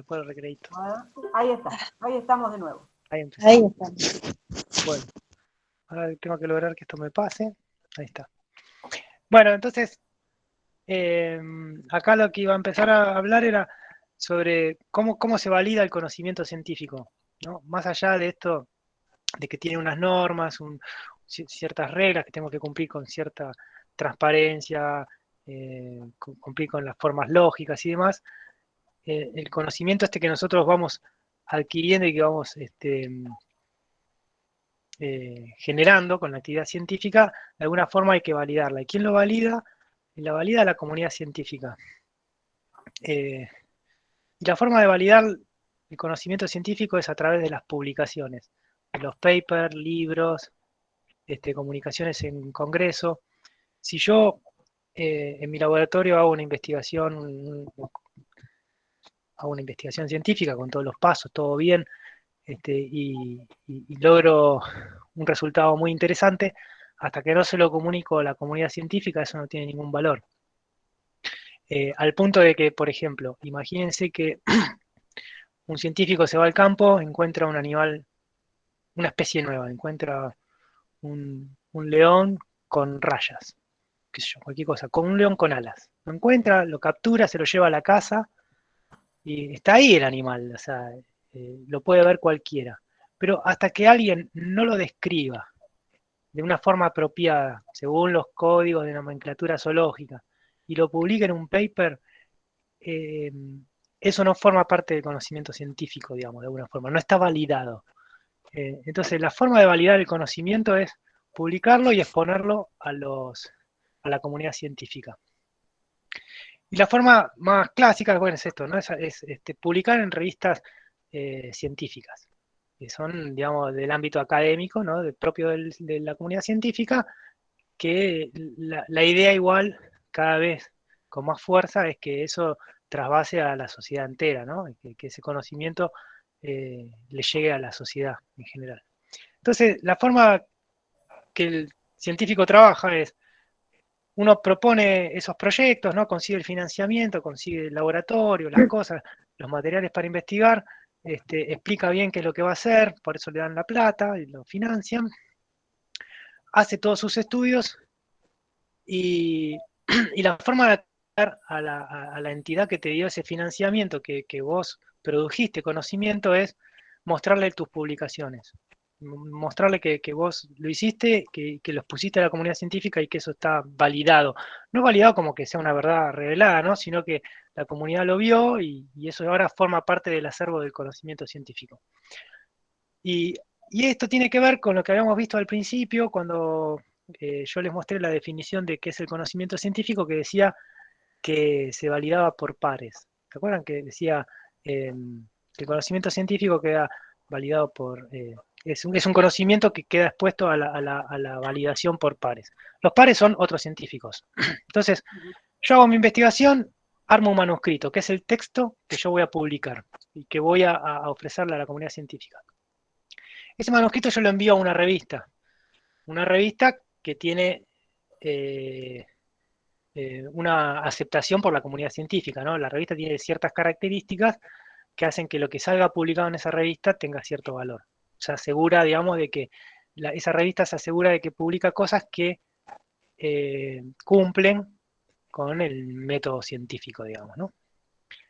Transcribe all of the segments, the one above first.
por el recrédito. Ahí está, ahí estamos de nuevo. Ahí empezamos. Ahí está. Bueno, ahora tengo que lograr que esto me pase. Ahí está. Bueno, entonces, acá lo que iba a empezar a hablar era sobre cómo se valida el conocimiento científico, ¿no? Más allá de esto, de que tiene unas normas, ciertas reglas que tengo que cumplir con cierta transparencia, cumplir con las formas lógicas y demás, el conocimiento que nosotros vamos adquiriendo y que vamos generando con la actividad científica, de alguna forma hay que validarla. ¿Y quién lo valida? La valida la comunidad científica. Y la forma de validar el conocimiento científico es a través de las publicaciones, de los papers, libros, comunicaciones en congreso. Si yo en mi laboratorio hago una investigación científica con todos los pasos, todo bien, y logro un resultado muy interesante, hasta que no se lo comunico a la comunidad científica, eso no tiene ningún valor. Al punto de que, por ejemplo, imagínense que un científico se va al campo, encuentra un animal, una especie nueva, encuentra un león con rayas, qué sé yo, cualquier cosa, con un león con alas. Lo encuentra, lo captura, se lo lleva a la casa y está ahí el animal, o sea, lo puede ver cualquiera. Pero hasta que alguien no lo describa de una forma apropiada, según los códigos de nomenclatura zoológica, y lo publique en un paper, eso no forma parte del conocimiento científico, digamos, de alguna forma, no está validado. Entonces, la forma de validar el conocimiento es publicarlo y exponerlo a la comunidad científica. Y la forma más clásica, bueno, es esto, ¿no? Es publicar en revistas científicas, que son, digamos, del ámbito académico, ¿no? Propio de la comunidad científica, que la idea igual, cada vez con más fuerza, es que eso trasvase a la sociedad entera, ¿no? Que ese conocimiento le llegue a la sociedad en general. Entonces, la forma que el científico trabaja es, uno propone esos proyectos, ¿no? Consigue el financiamiento, consigue el laboratorio, las cosas, los materiales para investigar, explica bien qué es lo que va a hacer, por eso le dan la plata y lo financian, hace todos sus estudios y la forma de dar a la entidad que te dio ese financiamiento, que vos produjiste conocimiento, es mostrarle tus publicaciones. Mostrarle que vos lo hiciste, que los pusiste a la comunidad científica y que eso está validado. No validado como que sea una verdad revelada, ¿no? Sino que la comunidad lo vio y eso ahora forma parte del acervo del conocimiento científico. Y esto tiene que ver con lo que habíamos visto al principio, cuando yo les mostré la definición de qué es el conocimiento científico, que decía que se validaba por pares. ¿Se acuerdan que decía que el conocimiento científico queda validado por... es un conocimiento que queda expuesto a la validación por pares. Los pares son otros científicos. Entonces, yo hago mi investigación, armo un manuscrito, que es el texto que yo voy a publicar y que voy a ofrecerle a la comunidad científica. Ese manuscrito yo lo envío a una revista que tiene una aceptación por la comunidad científica, ¿no? La revista tiene ciertas características que hacen que lo que salga publicado en esa revista tenga cierto valor. Se asegura, digamos, de que esa revista se asegura de que publica cosas que cumplen con el método científico, digamos, ¿no?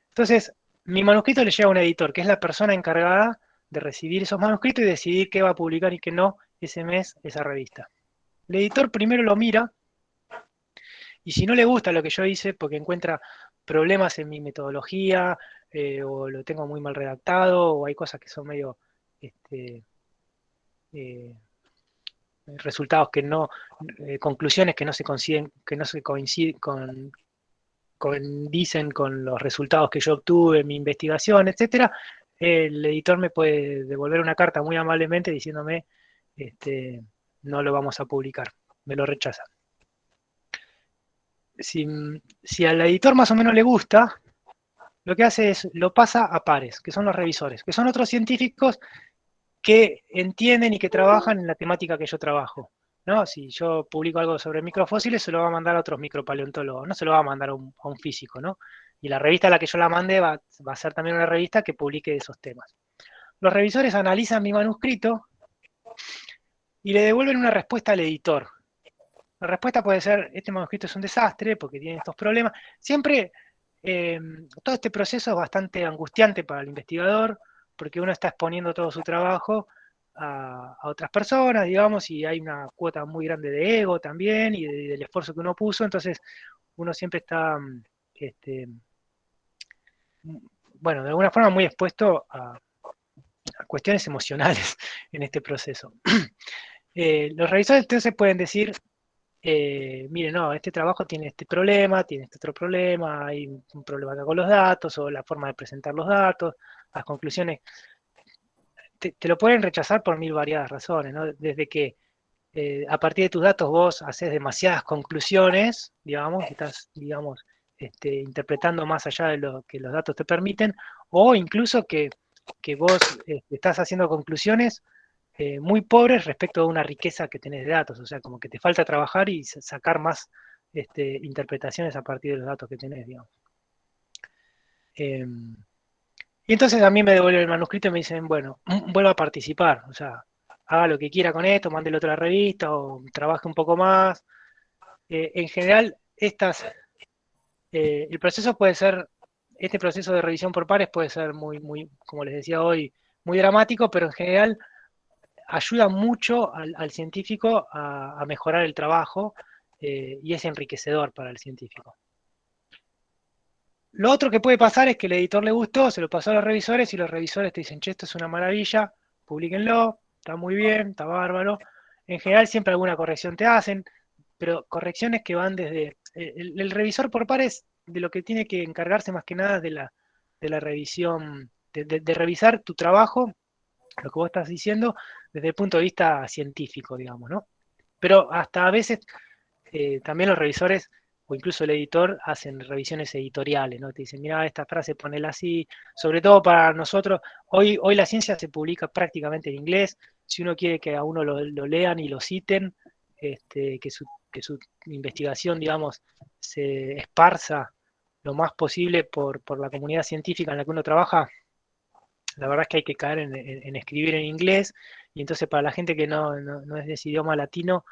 Entonces, mi manuscrito le llega a un editor, que es la persona encargada de recibir esos manuscritos y decidir qué va a publicar y qué no ese mes esa revista. El editor primero lo mira y si no le gusta lo que yo hice porque encuentra problemas en mi metodología o lo tengo muy mal redactado o hay cosas que son medio resultados que no, conclusiones que no se consiguen, que no se condicen con los resultados que yo obtuve en mi investigación, etcétera, el editor me puede devolver una carta muy amablemente diciéndome no lo vamos a publicar, me lo rechaza. Si al editor más o menos le gusta, lo que hace es lo pasa a pares, que son los revisores, que son otros científicos que entienden y que trabajan en la temática que yo trabajo, ¿no? Si yo publico algo sobre microfósiles, se lo va a mandar a otros micropaleontólogos, no se lo va a mandar a un físico, ¿no? Y la revista a la que yo la mandé va a ser también una revista que publique esos temas. Los revisores analizan mi manuscrito y le devuelven una respuesta al editor. La respuesta puede ser, este manuscrito es un desastre porque tiene estos problemas. Siempre, todo este proceso es bastante angustiante para el investigador, porque uno está exponiendo todo su trabajo a otras personas, digamos, y hay una cuota muy grande de ego también, y del esfuerzo que uno puso, entonces uno siempre está, este, bueno, de alguna forma muy expuesto a cuestiones emocionales en este proceso. Los revisores entonces pueden decir, mire, no, este trabajo tiene este problema, tiene este otro problema, hay un problema acá con los datos o la forma de presentar los datos, las conclusiones. Te lo pueden rechazar por mil variadas razones, ¿no? Desde que a partir de tus datos vos haces demasiadas conclusiones, digamos, estás, digamos, interpretando más allá de lo que los datos te permiten, o incluso que vos estás haciendo conclusiones muy pobres respecto a una riqueza que tenés de datos, o sea, como que te falta trabajar y sacar más interpretaciones a partir de los datos que tenés, digamos. Y entonces a mí me devuelven el manuscrito y me dicen, bueno, vuelva a participar, o sea, haga lo que quiera con esto, mándelo a otra revista o trabaje un poco más. En general, el proceso puede ser, este proceso de revisión por pares puede ser muy, como les decía hoy, muy dramático, pero en general ayuda mucho al científico a mejorar el trabajo y es enriquecedor para el científico. Lo otro que puede pasar es que el editor le gustó, se lo pasó a los revisores y los revisores te dicen, che, esto es una maravilla, publíquenlo, está muy bien, está bárbaro. En general siempre alguna corrección te hacen, pero correcciones que van desde... el revisor por pares de lo que tiene que encargarse más que nada de la revisión, de revisar tu trabajo, lo que vos estás diciendo, desde el punto de vista científico, digamos, ¿no? Pero hasta a veces también los revisores o incluso el editor hacen revisiones editoriales, ¿no? Te dicen, mira, esta frase ponela así, sobre todo para nosotros, hoy la ciencia se publica prácticamente en inglés, si uno quiere que a uno lo lean y lo citen, que su investigación, digamos, se esparza lo más posible por la comunidad científica en la que uno trabaja, la verdad es que hay que caer en escribir en inglés, y entonces para la gente que no es de ese idioma latino,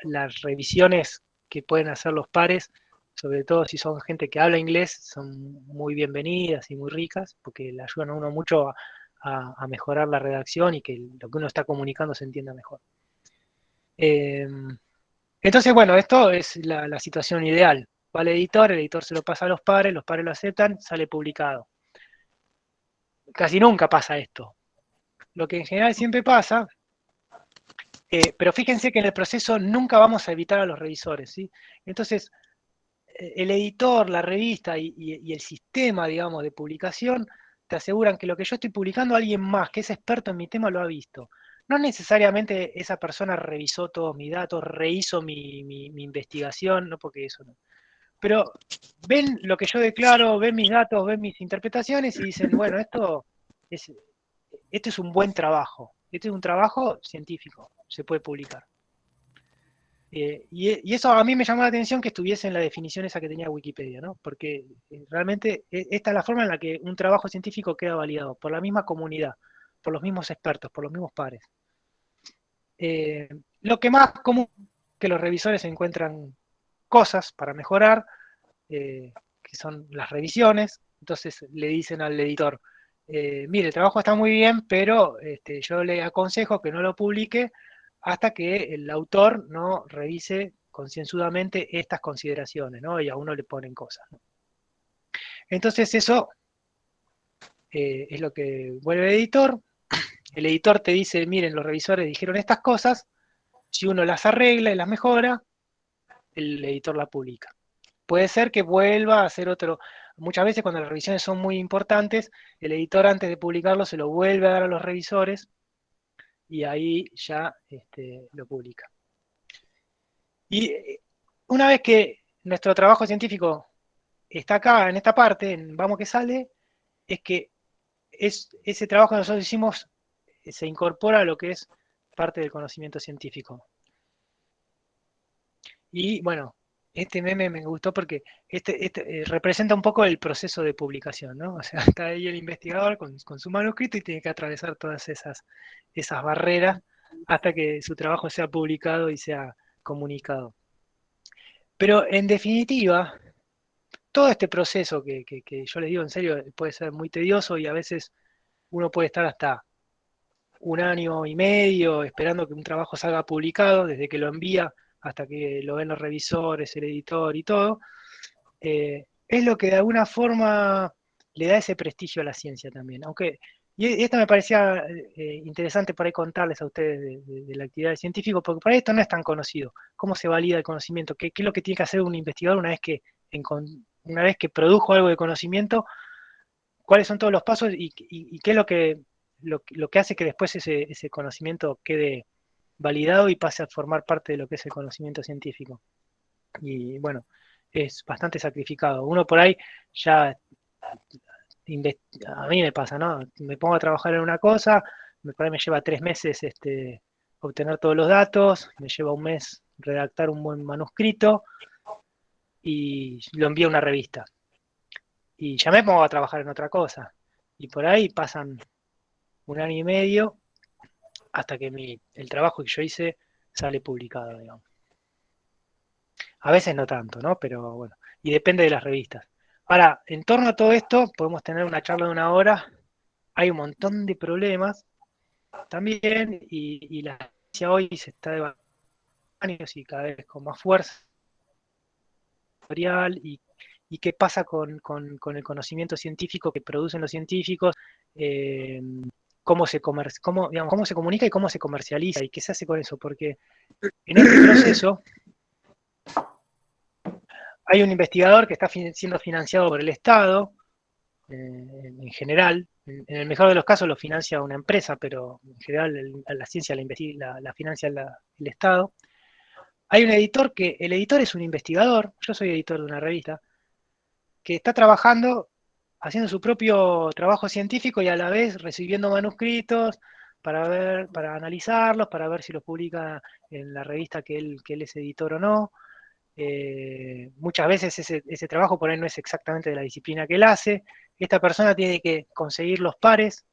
las revisiones que pueden hacer los pares, sobre todo si son gente que habla inglés, son muy bienvenidas y muy ricas, porque le ayudan a uno mucho a mejorar la redacción y que lo que uno está comunicando se entienda mejor. Entonces, bueno, esto es la situación ideal. Va al editor, el editor se lo pasa a los pares lo aceptan, sale publicado. Casi nunca pasa esto. Lo que en general siempre pasa, pero fíjense que en el proceso nunca vamos a evitar a los revisores, ¿sí? Entonces, el editor, la revista y el sistema, digamos, de publicación te aseguran que lo que yo estoy publicando alguien más que es experto en mi tema lo ha visto. No necesariamente esa persona revisó todos mis datos, rehizo mi investigación, no porque eso no. Pero ven lo que yo declaro, ven mis datos, ven mis interpretaciones y dicen, bueno, esto es un buen trabajo, este es un trabajo científico, se puede publicar. Y eso a mí me llamó la atención que estuviese en la definición esa que tenía Wikipedia, ¿no? Porque realmente esta es la forma en la que un trabajo científico queda validado, por la misma comunidad, por los mismos expertos, por los mismos pares. Lo que más común es que los revisores encuentran cosas para mejorar, que son las revisiones, entonces le dicen al editor, mire, el trabajo está muy bien, pero yo le aconsejo que no lo publique hasta que el autor no revise concienzudamente estas consideraciones, ¿no? Y a uno le ponen cosas, ¿no? Entonces eso es lo que vuelve el editor te dice, miren, los revisores dijeron estas cosas, si uno las arregla y las mejora, el editor la publica. Puede ser que vuelva a hacer otro, muchas veces cuando las revisiones son muy importantes, el editor antes de publicarlo se lo vuelve a dar a los revisores y ahí ya lo publica. Y una vez que nuestro trabajo científico está acá, en esta parte, en Vamos que sale, es que ese trabajo que nosotros hicimos se incorpora a lo que es parte del conocimiento científico. Y bueno, Este meme me gustó porque representa un poco el proceso de publicación, ¿no? O sea, está ahí el investigador con su manuscrito y tiene que atravesar todas esas barreras hasta que su trabajo sea publicado y sea comunicado. Pero en definitiva, todo este proceso que yo les digo en serio puede ser muy tedioso y a veces uno puede estar hasta 1 año y medio esperando que un trabajo salga publicado, desde que lo envía hasta que lo ven los revisores, el editor y todo, es lo que de alguna forma le da ese prestigio a la ciencia también. Aunque, y esto me parecía interesante por ahí contarles a ustedes de la actividad del científico, porque por ahí esto no es tan conocido. ¿Cómo se valida el conocimiento? ¿Qué es lo que tiene que hacer un investigador una vez que produjo algo de conocimiento? ¿Cuáles son todos los pasos y qué es lo que hace que después ese conocimiento quede validado y pase a formar parte de lo que es el conocimiento científico? Y bueno, es bastante sacrificado. Uno por ahí ya, a mí me pasa, ¿no? Me pongo a trabajar en una cosa, por ahí me lleva 3 meses obtener todos los datos, me lleva un mes redactar un buen manuscrito y lo envío a una revista. Y ya me pongo a trabajar en otra cosa. Y por ahí pasan 1 año y medio hasta que el trabajo que yo hice sale publicado, digamos. A veces no tanto, ¿no? Pero bueno, y depende de las revistas. Ahora, en torno a todo esto, podemos tener una charla de 1 hora. Hay un montón de problemas también, y la ciencia hoy se está debatiendo y cada vez con más fuerza y, y qué pasa con el conocimiento científico que producen los científicos, eh, digamos, cómo se comunica y cómo se comercializa y qué se hace con eso, porque en este proceso hay un investigador que está siendo financiado por el Estado, en general. En el mejor de los casos lo financia una empresa, pero en general la ciencia la financia el Estado. Hay un editor el editor es un investigador, yo soy editor de una revista, que está trabajando, haciendo su propio trabajo científico y a la vez recibiendo manuscritos para analizarlos, para ver si los publica en la revista que él es editor o no. Muchas veces ese trabajo por ahí no es exactamente de la disciplina que él hace. Esta persona tiene que conseguir los pares,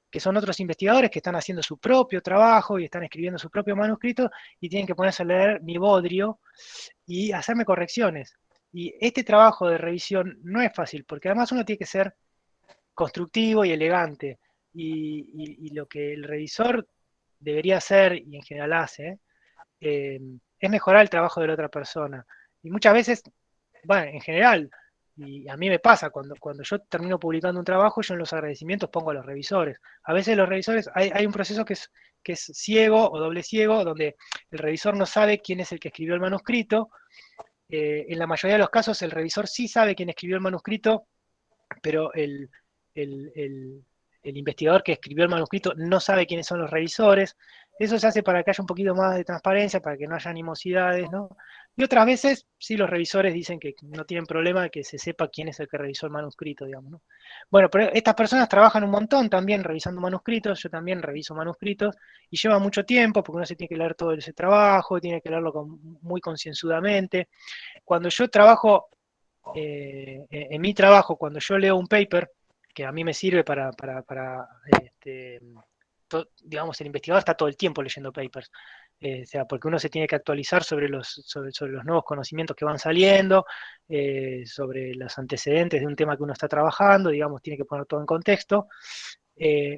que son otros investigadores que están haciendo su propio trabajo y están escribiendo su propio manuscrito y tienen que ponerse a leer mi bodrio y hacerme correcciones. Y este trabajo de revisión no es fácil, porque además uno tiene que ser constructivo y elegante. Y lo que el revisor debería hacer, y en general hace, es mejorar el trabajo de la otra persona. Y muchas veces, bueno, en general, y a mí me pasa, cuando yo termino publicando un trabajo, yo en los agradecimientos pongo a los revisores. A veces los revisores, hay un proceso que es ciego o doble ciego, donde el revisor no sabe quién es el que escribió el manuscrito. En la mayoría de los casos el revisor sí sabe quién escribió el manuscrito, pero el investigador que escribió el manuscrito no sabe quiénes son los revisores. Eso se hace para que haya un poquito más de transparencia, para que no haya animosidades, ¿no? Y otras veces, sí, los revisores dicen que no tienen problema de que se sepa quién es el que revisó el manuscrito, digamos, ¿no? Bueno, pero estas personas trabajan un montón también revisando manuscritos, yo también reviso manuscritos, y lleva mucho tiempo, porque uno se tiene que leer todo ese trabajo, tiene que leerlo muy concienzudamente. Cuando yo trabajo en mi trabajo, cuando yo leo un paper, que a mí me sirve digamos, el investigador está todo el tiempo leyendo papers, o sea, porque uno se tiene que actualizar sobre los nuevos conocimientos que van saliendo, sobre los antecedentes de un tema que uno está trabajando, digamos, tiene que poner todo en contexto.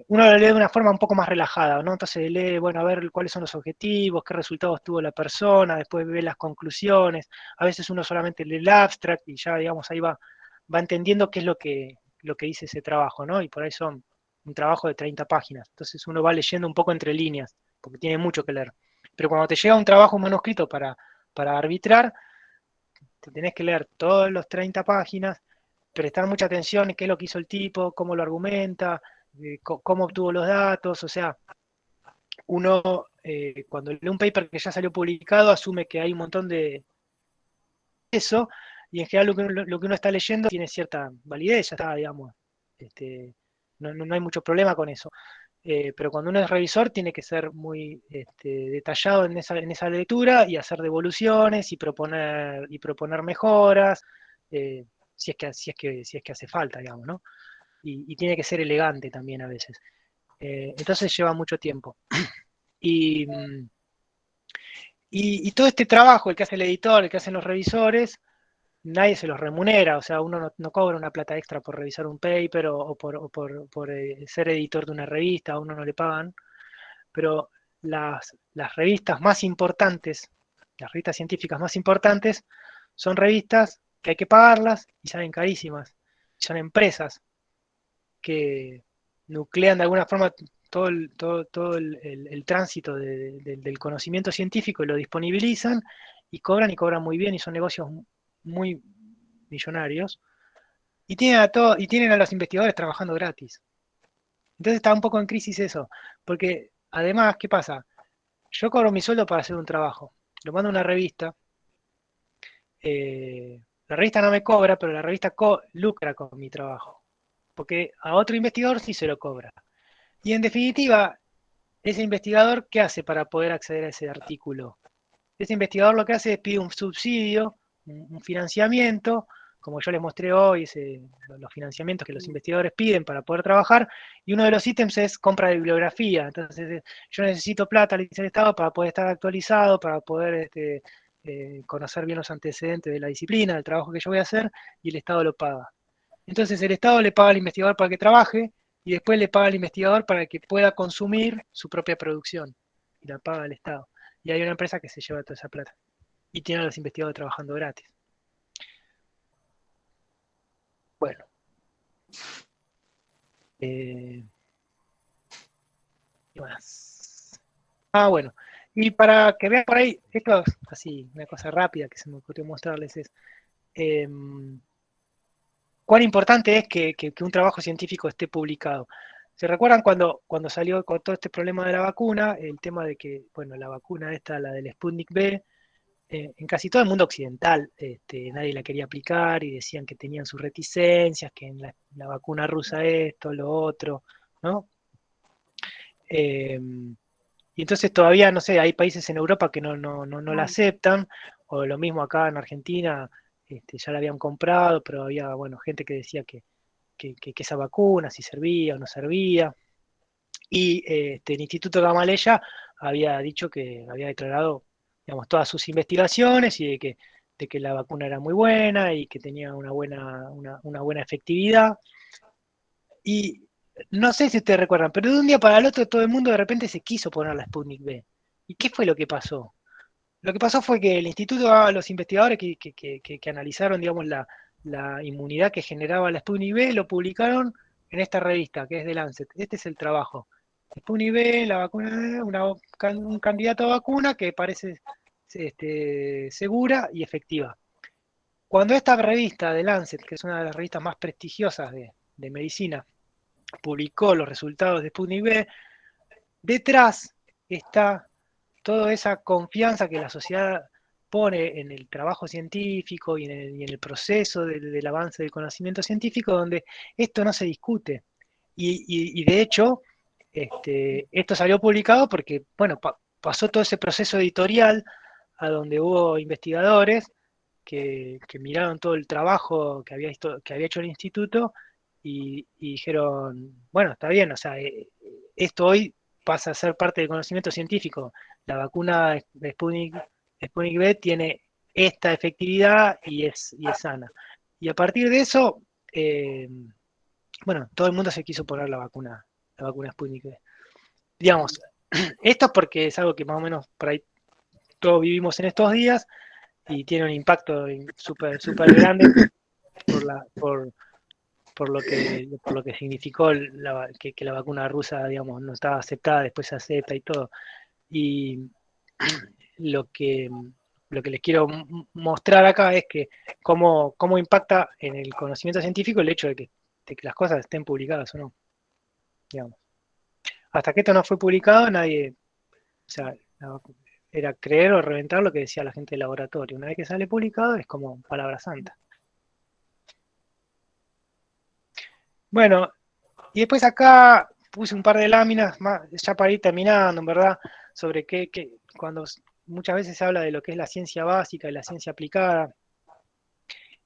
Uno lo lee de una forma un poco más relajada, ¿no? Entonces lee, bueno, a ver cuáles son los objetivos, qué resultados tuvo la persona, después ve las conclusiones. A veces uno solamente lee el abstract y ya, digamos, ahí va entendiendo qué es lo que dice ese trabajo, ¿no? Y por ahí son un trabajo de 30 páginas. Entonces uno va leyendo un poco entre líneas, porque tiene mucho que leer. Pero cuando te llega un trabajo, un manuscrito para arbitrar, te tenés que leer todos los 30 páginas, prestar mucha atención en qué es lo que hizo el tipo, cómo lo argumenta, cómo obtuvo los datos. O sea, uno cuando lee un paper que ya salió publicado asume que hay un montón de eso, y en general lo que uno está leyendo tiene cierta validez, ya está, digamos. No hay mucho problema con eso. pero cuando uno es revisor tiene que ser muy detallado en esa lectura y hacer devoluciones y proponer mejoras, si es que hace falta, digamos, ¿no? Y tiene que ser elegante también a veces. Entonces lleva mucho tiempo. Y, y todo este trabajo, el que hace el editor, el que hacen los revisores, nadie se los remunera, o sea, uno no cobra una plata extra por revisar un paper o por ser editor de una revista, a uno no le pagan, pero las revistas más importantes, las revistas científicas más importantes, son revistas que hay que pagarlas y salen carísimas. Son empresas que nuclean de alguna forma todo el tránsito del conocimiento científico y lo disponibilizan y cobran muy bien y son negocios muy millonarios y tienen a los investigadores trabajando gratis. Entonces está un poco en crisis eso, porque además, ¿qué pasa? Yo cobro mi sueldo para hacer un trabajo, lo mando a una revista, la revista no me cobra, pero la revista lucra con mi trabajo, porque a otro investigador sí se lo cobra. Y en definitiva, ese investigador, ¿qué hace para poder acceder a ese artículo? Ese investigador lo que hace es pide un subsidio, un financiamiento, como yo les mostré hoy, los financiamientos que los investigadores piden para poder trabajar, y uno de los ítems es compra de bibliografía. Entonces, yo necesito plata, le dice el Estado, para poder estar actualizado, para poder conocer bien los antecedentes de la disciplina, del trabajo que yo voy a hacer, y el Estado lo paga. Entonces, el Estado le paga al investigador para que trabaje, y después le paga al investigador para que pueda consumir su propia producción, y la paga el Estado. Y hay una empresa que se lleva toda esa plata y tiene a los investigadores trabajando gratis. Bueno, ¿qué más? Bueno, y para que vean por ahí, esto es así, una cosa rápida que se me ocurrió mostrarles es eh, cuán importante es que un trabajo científico esté publicado. ¿Se recuerdan cuando salió con todo este problema de la vacuna? El tema de que, bueno, la vacuna esta, la del Sputnik V, en casi todo el mundo occidental nadie la quería aplicar y decían que tenían sus reticencias, que en la vacuna rusa esto, lo otro, ¿no? Eh, y entonces todavía, no sé, hay países en Europa que no la aceptan, o lo mismo acá en Argentina, ya la habían comprado, pero había, bueno, gente que decía que esa vacuna si servía o no servía. Y el Instituto Gamaleya había dicho que había declarado, digamos, todas sus investigaciones y de que la vacuna era muy buena y que tenía una buena efectividad. Y no sé si ustedes recuerdan, pero de un día para el otro todo el mundo de repente se quiso poner la Sputnik V. ¿Y qué fue lo que pasó? Lo que pasó fue que el instituto, los investigadores que analizaron, digamos, la inmunidad que generaba la Sputnik V, lo publicaron en esta revista, que es de Lancet. Este es el trabajo. Sputnik V, la vacuna, un candidato a vacuna que parece segura y efectiva. Cuando esta revista de Lancet, que es una de las revistas más prestigiosas de medicina, publicó los resultados de Sputnik V, detrás está toda esa confianza que la sociedad pone en el trabajo científico y en el proceso del avance del conocimiento científico, donde esto no se discute. Y de hecho, esto salió publicado porque, bueno, pasó todo ese proceso editorial a donde hubo investigadores que miraron todo el trabajo que había hecho el instituto y dijeron, bueno, está bien, o sea, esto hoy pasa a ser parte del conocimiento científico. La vacuna de Sputnik V tiene esta efectividad y es sana. Y a partir de eso, bueno, todo el mundo se quiso poner la vacuna Sputnik V. Digamos, esto es porque es algo que más o menos por ahí todos vivimos en estos días y tiene un impacto súper súper grande por lo que significó que la vacuna rusa, digamos, no estaba aceptada, después se acepta y todo. Y lo que, lo que les quiero mostrar acá es que cómo impacta en el conocimiento científico el hecho de que las cosas estén publicadas o no, digamos. Hasta que esto no fue publicado, nadie, o sea, era creer o reventar lo que decía la gente del laboratorio. Una vez que sale publicado es como palabra santa. Bueno, y después acá puse un par de láminas, más, ya para ir terminando, en verdad, sobre cuando muchas veces se habla de lo que es la ciencia básica y la ciencia aplicada,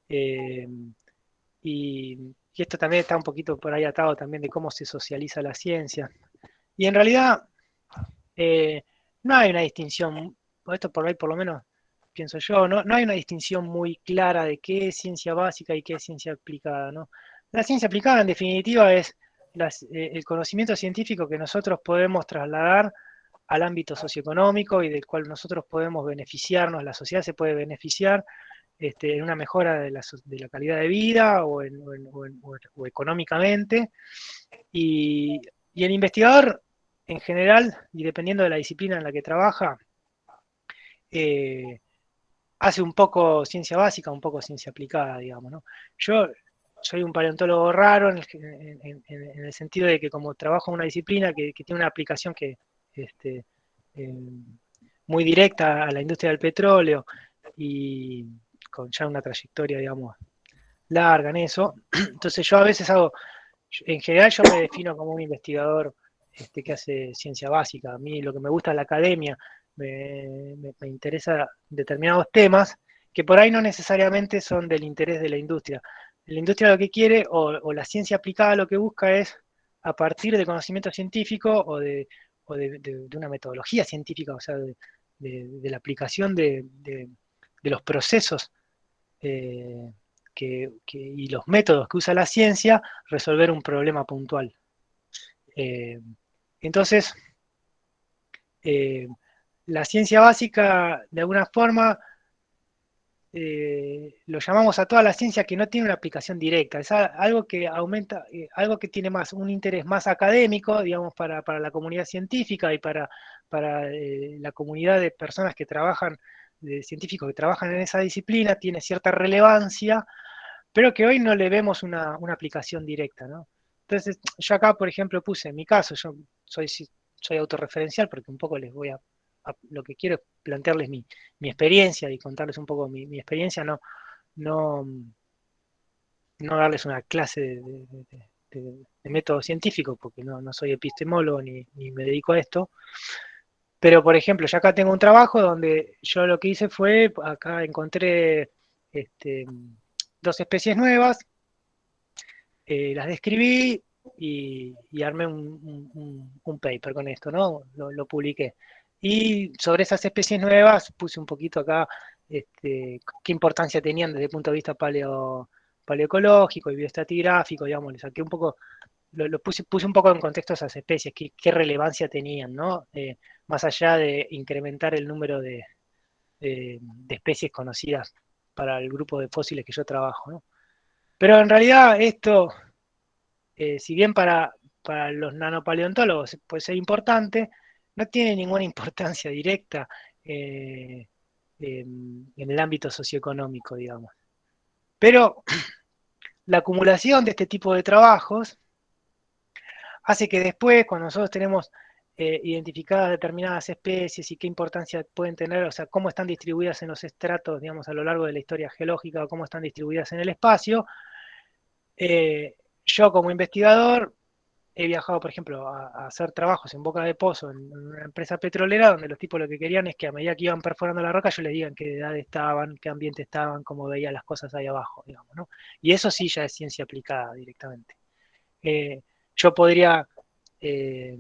eh, y esto también está un poquito por ahí atado también de cómo se socializa la ciencia. Y en realidad no hay una distinción, esto por ahí por lo menos pienso yo, no hay una distinción muy clara de qué es ciencia básica y qué es ciencia aplicada, ¿no? La ciencia aplicada en definitiva es el conocimiento científico que nosotros podemos trasladar al ámbito socioeconómico y del cual nosotros podemos beneficiarnos, la sociedad se puede beneficiar en una mejora de la calidad de vida o económicamente. Y el investigador, en general, y dependiendo de la disciplina en la que trabaja, eh, hace un poco ciencia básica, un poco ciencia aplicada, digamos, ¿no? Yo soy un paleontólogo raro en el sentido de que como trabajo en una disciplina que tiene una aplicación este, eh, muy directa a la industria del petróleo y con ya una trayectoria, digamos, larga en eso, entonces yo a veces en general yo me defino como un investigador que hace ciencia básica. A mí lo que me gusta es la academia, me interesa determinados temas que por ahí no necesariamente son del interés de la industria. La industria lo que quiere, o la ciencia aplicada lo que busca es, a partir de conocimiento científico o de una metodología científica, o sea, de la aplicación de los procesos eh, y los métodos que usa la ciencia, resolver un problema puntual. Eh, entonces, eh, la ciencia básica, de alguna forma, lo llamamos a toda la ciencia que no tiene una aplicación directa, es algo que aumenta, algo que tiene más un interés más académico, digamos, para la comunidad científica y para la comunidad de personas que trabajan, de científicos que trabajan en esa disciplina, tiene cierta relevancia, pero que hoy no le vemos una aplicación directa, ¿no? Entonces, yo acá, por ejemplo, puse en mi caso, yo soy autorreferencial porque un poco les voy lo que quiero es plantearles mi experiencia y contarles un poco mi experiencia, no, no darles una clase de método científico, porque no soy epistemólogo ni me dedico a esto. Pero, por ejemplo, yo acá tengo un trabajo donde yo lo que hice fue, acá encontré este, dos especies nuevas, las describí y armé un paper con esto, ¿no? Lo publiqué. Y sobre esas especies nuevas puse un poquito acá qué importancia tenían desde el punto de vista paleoecológico y bioestratigráfico, digamos, le saqué un poco, puse un poco en contexto esas especies, qué relevancia tenían, ¿no? Más allá de incrementar el número de especies conocidas para el grupo de fósiles que yo trabajo, ¿no? Pero en realidad esto si bien para los nanopaleontólogos puede ser importante, no tiene ninguna importancia directa en el ámbito socioeconómico, digamos. Pero la acumulación de este tipo de trabajos hace que después, cuando nosotros tenemos identificadas determinadas especies y qué importancia pueden tener, o sea, cómo están distribuidas en los estratos, digamos, a lo largo de la historia geológica o cómo están distribuidas en el espacio, yo como investigador he viajado, por ejemplo, a hacer trabajos en Boca de Pozo, en una empresa petrolera, donde los tipos lo que querían es que a medida que iban perforando la roca, yo les diga en qué edad estaban, qué ambiente estaban, cómo veían las cosas ahí abajo, digamos, ¿no? Y eso sí ya es ciencia aplicada directamente. Eh, yo podría, eh,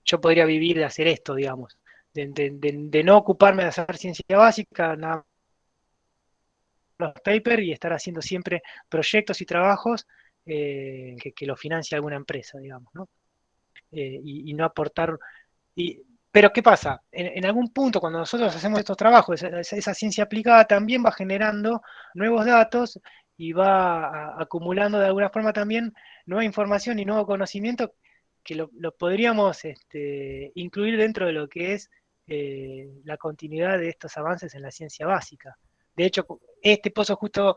yo podría vivir de hacer esto, digamos, de no ocuparme de hacer ciencia básica, nada los papers y estar haciendo siempre proyectos y trabajos que lo financie alguna empresa, digamos, ¿no? Y no aportar. Y, pero ¿qué pasa? En algún punto, cuando nosotros hacemos estos trabajos, esa ciencia aplicada también va generando nuevos datos y va acumulando de alguna forma también nueva información y nuevo conocimiento que lo podríamos incluir dentro de lo que es la continuidad de estos avances en la ciencia básica. De hecho, este pozo justo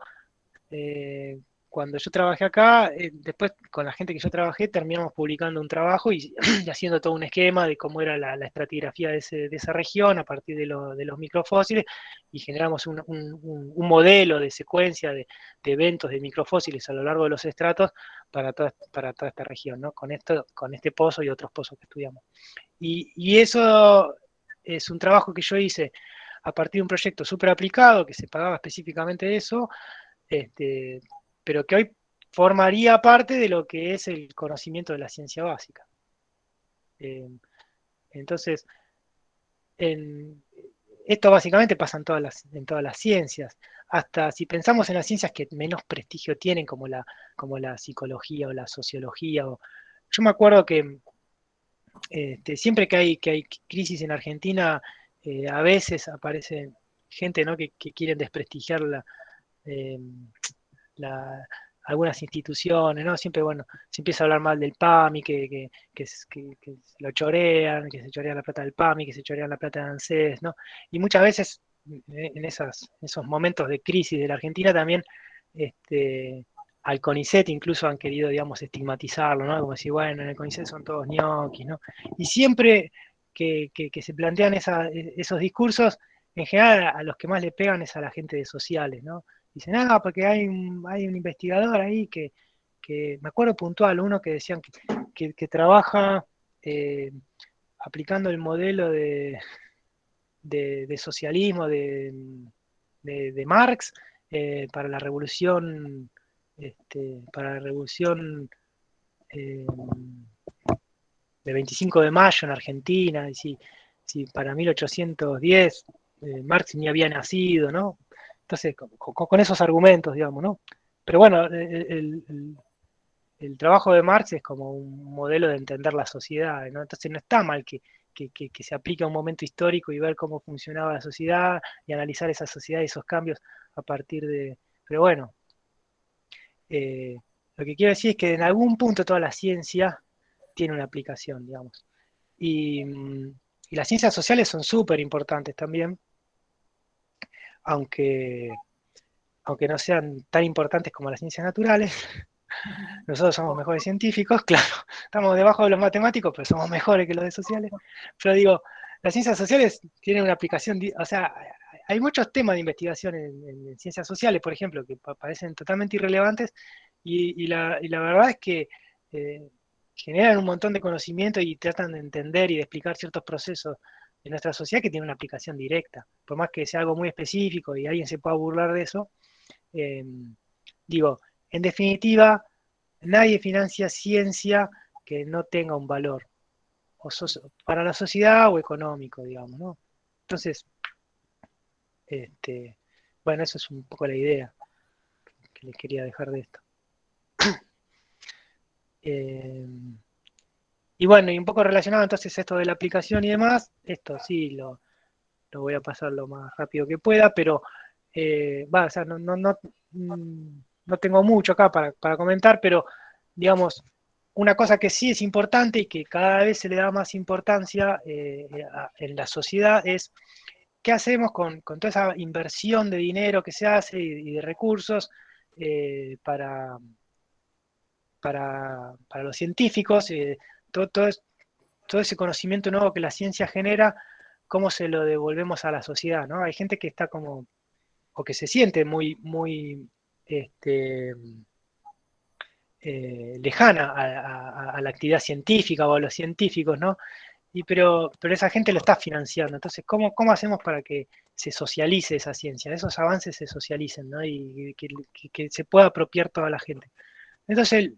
eh, cuando yo trabajé acá, después con la gente que yo trabajé terminamos publicando un trabajo y, y haciendo todo un esquema de cómo era la estratigrafía de esa región a partir de los microfósiles y generamos un modelo de secuencia de eventos de microfósiles a lo largo de los estratos para toda esta región, ¿no? Con este pozo y otros pozos que estudiamos. Y eso es un trabajo que yo hice a partir de un proyecto súper aplicado que se pagaba específicamente de eso, pero que hoy formaría parte de lo que es el conocimiento de la ciencia básica. Entonces, esto básicamente pasa en todas las ciencias. Hasta si pensamos en las ciencias que menos prestigio tienen, como la psicología o la sociología. Yo me acuerdo que siempre que hay crisis en Argentina, a veces aparece gente, ¿no?, que quieren desprestigiar eh, la- algunas instituciones, ¿no? Siempre, bueno, se empieza a hablar mal del PAMI, que se lo chorean, que se chorean la plata del PAMI, que se chorean la plata de ANSES, ¿no? Y muchas veces en esos momentos de crisis de la Argentina también, al CONICET incluso han querido, digamos, estigmatizarlo, ¿no? Como decir, bueno, en el CONICET son todos ñoquis, ¿no? Y siempre que se plantean esos discursos, en general a los que más le pegan es a la gente de sociales, ¿no? Dicen, porque hay un investigador ahí me acuerdo puntual, uno que decían que trabaja eh, aplicando el modelo de socialismo de Marx para la revolución, para la revolución eh, del 25 de mayo en Argentina, y si para 1810 Marx ni había nacido, ¿no? Entonces, con esos argumentos, digamos, ¿no? Pero bueno, el trabajo de Marx es como un modelo de entender la sociedad, ¿no? Entonces no está mal que se aplique a un momento histórico y ver cómo funcionaba la sociedad y analizar esa sociedad y esos cambios a partir de... Pero bueno, eh, lo que quiero decir es que en algún punto toda la ciencia tiene una aplicación, digamos. Y las ciencias sociales son súper importantes también, aunque, aunque no sean tan importantes como las ciencias naturales. Nosotros somos mejores científicos, claro, estamos debajo de los matemáticos, pero somos mejores que los de sociales. Pero digo, las ciencias sociales tienen una aplicación, o sea, hay muchos temas de investigación en ciencias sociales, por ejemplo, que parecen totalmente irrelevantes y la verdad es que eh, generan un montón de conocimiento y tratan de entender y de explicar ciertos procesos de nuestra sociedad que tienen una aplicación directa. Por más que sea algo muy específico y alguien se pueda burlar de eso, eh, digo, en definitiva, nadie financia ciencia que no tenga un valor para la sociedad o económico, digamos, ¿no? Entonces, bueno, eso es un poco la idea que les quería dejar de esto. Eh, y bueno, y un poco relacionado entonces esto de la aplicación y demás, esto sí lo voy a pasar lo más rápido que pueda, pero o sea, no tengo mucho acá para comentar, pero digamos, una cosa que sí es importante y que cada vez se le da más importancia en la sociedad es qué hacemos con toda esa inversión de dinero que se hace y de recursos eh, para, para los científicos, todo, todo ese conocimiento nuevo que la ciencia genera, cómo se lo devolvemos a la sociedad, ¿no? Hay gente que está como, o que se siente muy este, lejana a la actividad científica o a los científicos, ¿no? Pero esa gente lo está financiando. Entonces, ¿cómo hacemos para que se socialice esa ciencia, esos avances se socialicen, ¿no? Y que se pueda apropiar toda la gente? Entonces,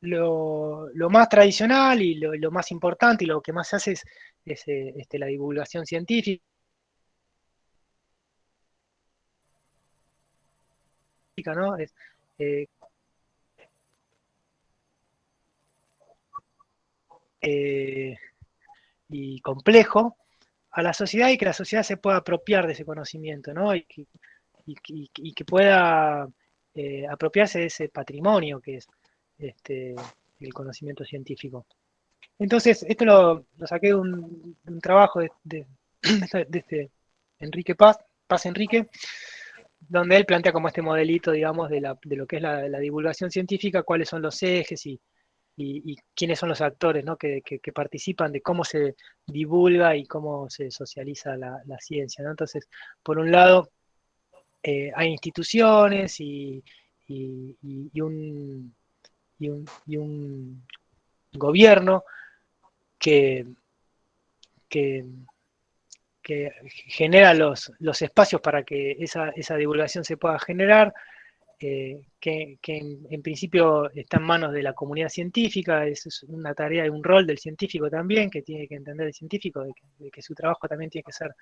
lo más tradicional y lo más importante y lo que más se hace es la divulgación científica, ¿no? Eh, eh, y complejo a la sociedad y que la sociedad se pueda apropiar de ese conocimiento, ¿no? Y que pueda apropiarse de ese patrimonio que es este, el conocimiento científico. Entonces, esto lo saqué de un trabajo de este Enrique Paz Enrique, donde él plantea como este modelito, digamos, de lo que es la divulgación científica, cuáles son los ejes y quiénes son los actores, ¿no?, que participan de cómo se divulga y cómo se socializa la ciencia, ¿no? Entonces, por un lado, hay instituciones y un, y un gobierno que, que, que genera los espacios para que esa divulgación se pueda generar, que en principio está en manos de la comunidad científica, es una tarea y un rol del científico también, que tiene que entender el científico, de que su trabajo también tiene que ser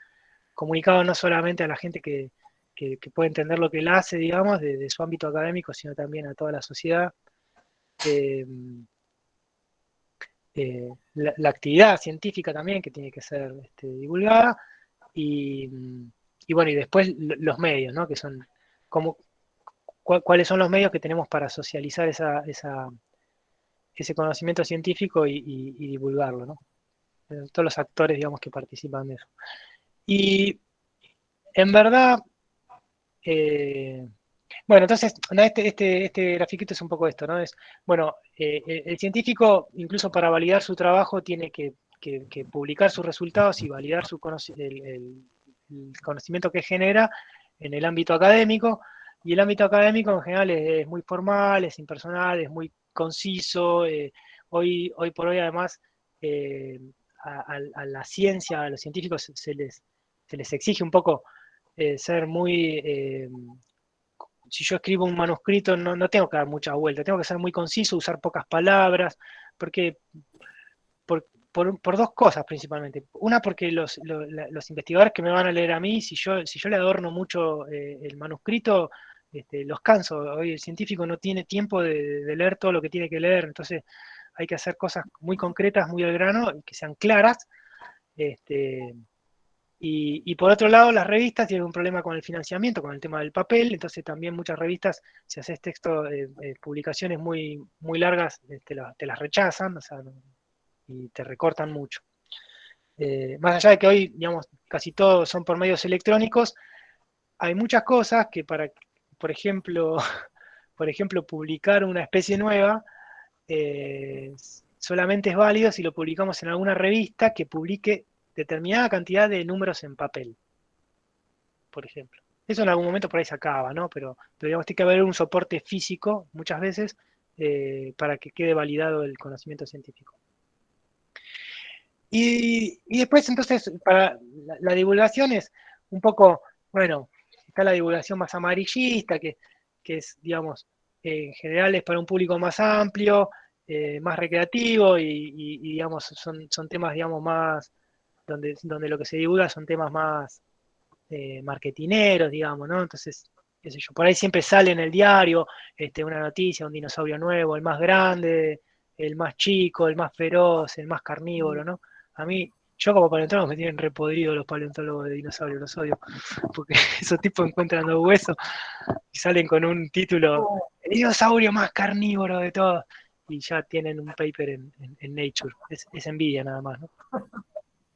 comunicado no solamente a la gente que puede entender lo que él hace, digamos, de su ámbito académico, sino también a toda la sociedad. Eh, la actividad científica también, que tiene que ser divulgada, y, y, bueno, y después los medios, ¿no? Que son como, cuáles son los medios que tenemos para socializar ese conocimiento científico y divulgarlo, ¿no? Todos los actores, digamos, que participan de eso. Y en verdad, bueno, entonces, este grafiquito es un poco esto, ¿no? Es, bueno, el científico, incluso para validar su trabajo, tiene que publicar sus resultados y validar el conocimiento que genera en el ámbito académico, y el ámbito académico en general es muy formal, es impersonal, es muy conciso. Hoy por hoy, además, a la ciencia, a los científicos se les exige un poco ser muy si yo escribo un manuscrito no tengo que dar mucha vuelta, tengo que ser muy conciso, usar pocas palabras, porque por dos cosas principalmente. Una, porque los investigadores que me van a leer a mí, si yo le adorno mucho el manuscrito, los canso. Hoy el científico no tiene tiempo de leer todo lo que tiene que leer, entonces hay que hacer cosas muy concretas, muy al grano, y que sean claras. Este, y por otro lado, las revistas tienen un problema con el financiamiento, con el tema del papel, entonces también muchas revistas, si haces texto, publicaciones muy largas, te las rechazan, o sea, y te recortan mucho. Más allá de que hoy, digamos, casi todos son por medios electrónicos, hay muchas cosas que por ejemplo, por ejemplo, publicar una especie nueva, eh, solamente es válido si lo publicamos en alguna revista que publique determinada cantidad de números en papel, por ejemplo. Eso en algún momento por ahí se acaba, ¿no? Pero digamos, tiene que haber un soporte físico muchas veces para que quede validado el conocimiento científico. Y después, entonces, para la divulgación es un poco, bueno, está la divulgación más amarillista, que es, digamos, en general es para un público más amplio, más recreativo, digamos, son temas, digamos, más, donde lo que se divulga son temas más marketineros, digamos, ¿no? Entonces, qué sé yo, por ahí siempre sale en el diario una noticia, un dinosaurio nuevo, el más grande, el más chico, el más feroz, el más carnívoro, ¿no? A mí, yo como paleontólogo me tienen repodrido los paleontólogos de dinosaurios, los odio, porque esos tipos encuentran los huesos y salen con un título, el dinosaurio más carnívoro de todos, y ya tienen un paper en Nature. Es envidia nada más, ¿no?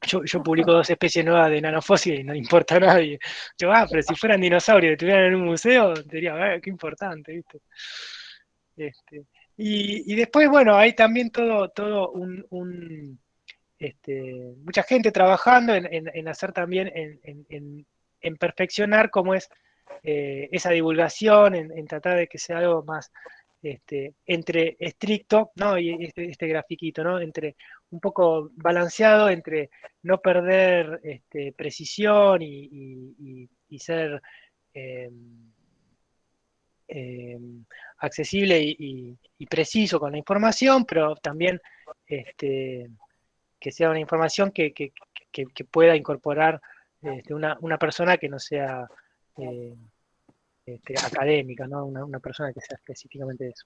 Yo publico 2 especies nuevas de nanofósiles y no le importa a nadie. Pero si fueran dinosaurios y estuvieran en un museo, diría, qué importante, ¿viste? Este, y después, bueno, hay también todo mucha gente trabajando en hacer también, en perfeccionar cómo es esa divulgación, en tratar de que sea algo más entre estricto, ¿no? Y este grafiquito, ¿no? Entre un poco balanceado, entre no perder precisión y ser eh, eh, accesible y preciso con la información, pero también que sea una información que pueda incorporar una persona que no sea eh, académica, ¿no? Una persona que sea específicamente de eso.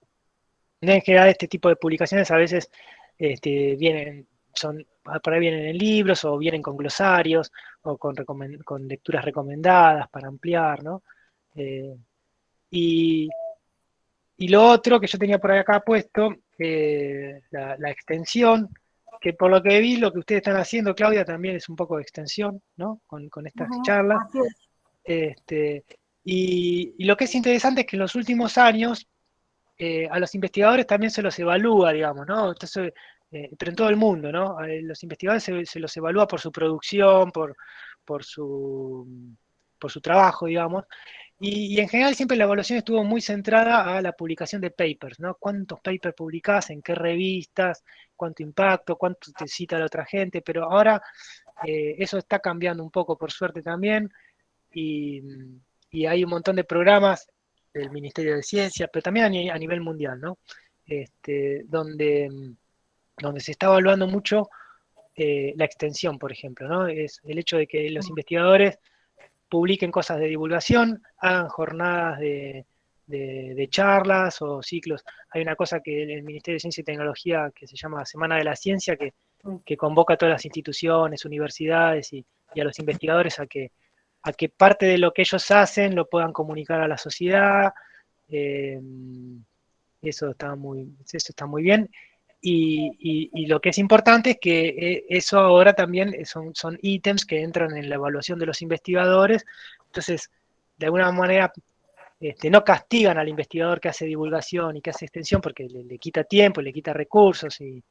En general, este tipo de publicaciones a veces vienen, por ahí vienen en libros o vienen con glosarios o con lecturas recomendadas para ampliar, ¿no? Eh, y, y lo otro que yo tenía por acá puesto, la extensión, que por lo que vi, lo que ustedes están haciendo, Claudia, también es un poco de extensión, ¿no? Con estas charlas. Así es. Este, y lo que es interesante es que en los últimos años a los investigadores también se los evalúa, digamos, ¿no? Entonces, pero en todo el mundo, ¿no? A los investigadores se los evalúa por su producción, por su, por su trabajo, digamos. Y en general siempre la evaluación estuvo muy centrada a la publicación de papers, ¿no? ¿Cuántos papers publicás, en qué revistas, cuánto impacto, cuánto te cita la otra gente? Pero ahora eso está cambiando un poco, por suerte también, y, y hay un montón de programas del Ministerio de Ciencia, pero también a nivel mundial, ¿no? Donde se está evaluando mucho la extensión, por ejemplo, ¿no? Es el hecho de que los investigadores publiquen cosas de divulgación, hagan jornadas de charlas o ciclos. Hay una cosa que el Ministerio de Ciencia y Tecnología que se llama Semana de la Ciencia, que convoca a todas las instituciones, universidades y a los investigadores a que parte de lo que ellos hacen lo puedan comunicar a la sociedad. eh, eso está muy bien. Y lo que es importante es que eso ahora también son ítems que entran en la evaluación de los investigadores. Entonces, de alguna manera, no castigan al investigador que hace divulgación y que hace extensión porque le quita tiempo, le quita recursos y,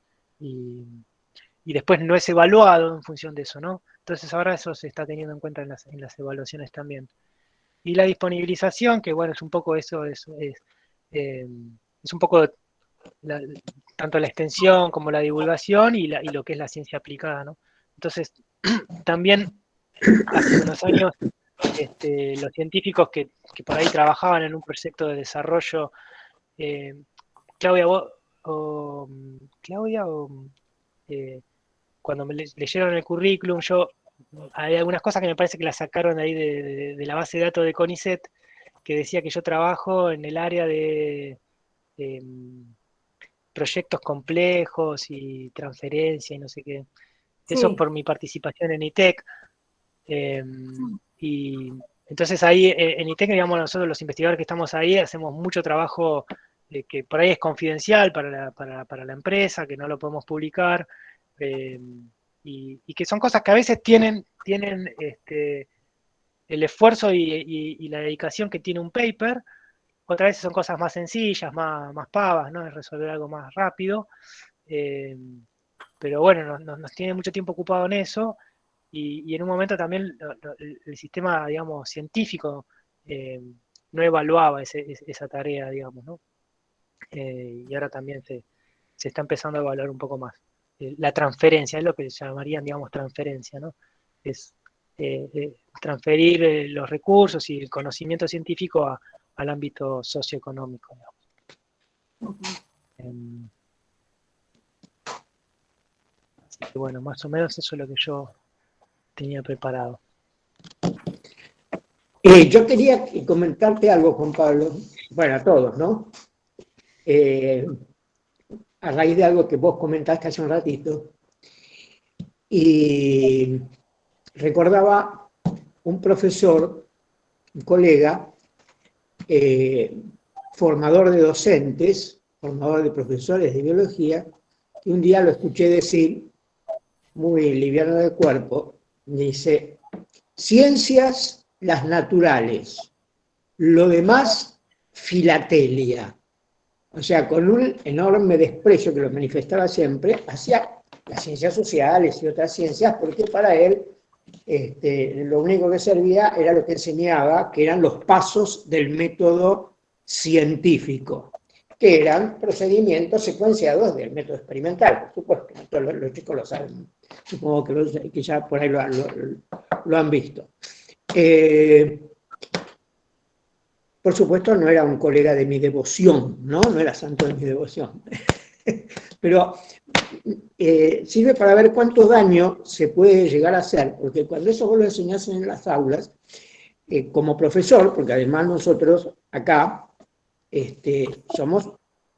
y después no es evaluado en función de eso, ¿no? Entonces ahora eso se está teniendo en cuenta en las evaluaciones también. Y la disponibilización, que bueno, es un poco eso, eh, es un poco la- tanto la extensión como la divulgación y lo que es la ciencia aplicada, ¿no? Entonces, también hace unos años los científicos que por ahí trabajaban en un proyecto de desarrollo, eh, Claudia, Claudia, cuando me leyeron el currículum, hay algunas cosas que me parece que las sacaron de ahí de la base de datos de CONICET, que decía que yo trabajo en el área de proyectos complejos y transferencia y no sé qué. Eso es Sí, por mi participación en ITEC. Eh, y entonces ahí en ITEC, digamos, nosotros los investigadores que estamos ahí hacemos mucho trabajo que por ahí es confidencial para la empresa, que no lo podemos publicar, eh, y que son cosas que a veces tienen el esfuerzo y la dedicación que tiene un paper, otras veces son cosas más sencillas, más pavas, ¿no? Es resolver algo más rápido. Eh, pero bueno, nos tiene mucho tiempo ocupado en eso y en un momento también el sistema, digamos, científico eh, no evaluaba esa tarea, digamos, ¿no? Y ahora también se está empezando a evaluar un poco más. La transferencia, es lo que llamarían, digamos, transferencia, ¿no? Es transferir los recursos y el conocimiento científico al ámbito socioeconómico, digamos. Em, Así que bueno, más o menos eso es lo que yo tenía preparado. Yo quería comentarte algo, Juan Pablo, bueno, a todos, ¿no? A raíz de algo que vos comentaste hace un ratito, y recordaba un profesor, un colega, formador de docentes, formador de profesores de biología, que un día lo escuché decir, muy liviano de cuerpo, dice, ciencias las naturales, lo demás filatelia. O sea, con un enorme desprecio que lo manifestaba siempre hacia las ciencias sociales y otras ciencias, porque para él lo único que servía era lo que enseñaba, que eran los pasos del método científico, que eran procedimientos secuenciados del método experimental. Por supuesto, todos los chicos lo saben, supongo que ya por ahí lo han visto. Por supuesto, no era un colega de mi devoción, ¿no? No era santo de mi devoción. Pero sirve para ver cuánto daño se puede llegar a hacer, porque cuando eso vos lo enseñás en las aulas, como profesor, porque además nosotros acá somos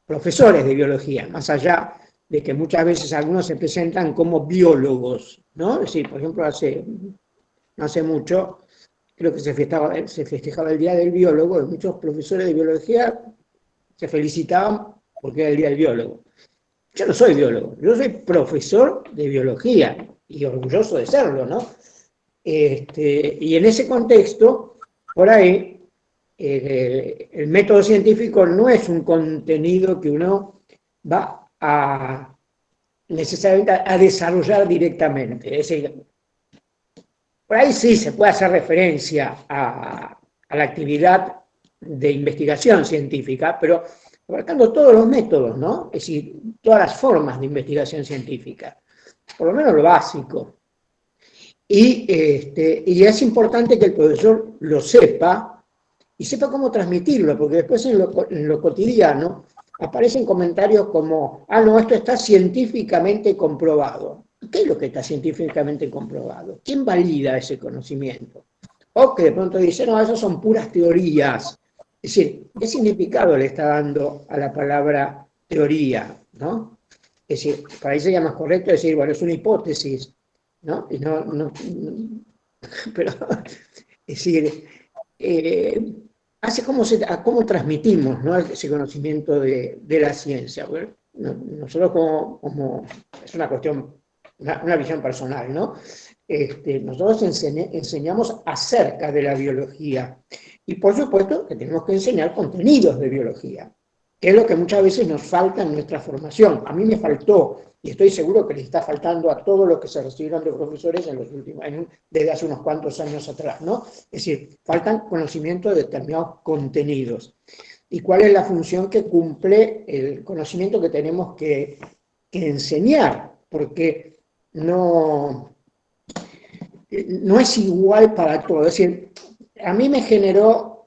profesores de biología, más allá de que muchas veces algunos se presentan como biólogos, ¿no? Es decir, por ejemplo, no hace mucho, creo que se festejaba el Día del Biólogo, y muchos profesores de biología se felicitaban porque era el Día del Biólogo. Yo no soy biólogo, yo soy profesor de biología y orgulloso de serlo, ¿no? Y en ese contexto, por ahí, el método científico no es un contenido que uno va a necesariamente a desarrollar directamente. Es decir, por ahí sí se puede hacer referencia a a la actividad de investigación científica, pero abarcando todos los métodos, ¿no? Es decir, todas las formas de investigación científica, por lo menos lo básico. Y es importante que el profesor lo sepa y sepa cómo transmitirlo, porque después en lo cotidiano aparecen comentarios como, no, esto está científicamente comprobado. ¿Qué es lo que está científicamente comprobado? ¿Quién valida ese conocimiento? O que de pronto dicen, no, esas son puras teorías. Es decir, ¿qué significado le está dando a la palabra teoría? ¿No? Es decir, para ahí sería más correcto decir, bueno, es una hipótesis, ¿no? Y pero, es decir, cómo transmitimos, ¿no?, ese conocimiento de la ciencia. Bueno, nosotros como es una cuestión, una visión personal, ¿no? Nosotros enseñamos acerca de la biología y por supuesto que tenemos que enseñar contenidos de biología, que es lo que muchas veces nos falta en nuestra formación. A mí me faltó, y estoy seguro que les está faltando a todos los que se recibieron de profesores en los últimos años, desde hace unos cuantos años atrás, ¿no? Es decir, faltan conocimientos de determinados contenidos. ¿Y cuál es la función que cumple el conocimiento que tenemos que enseñar? Porque no es igual para todos. Es decir, a mí me generó,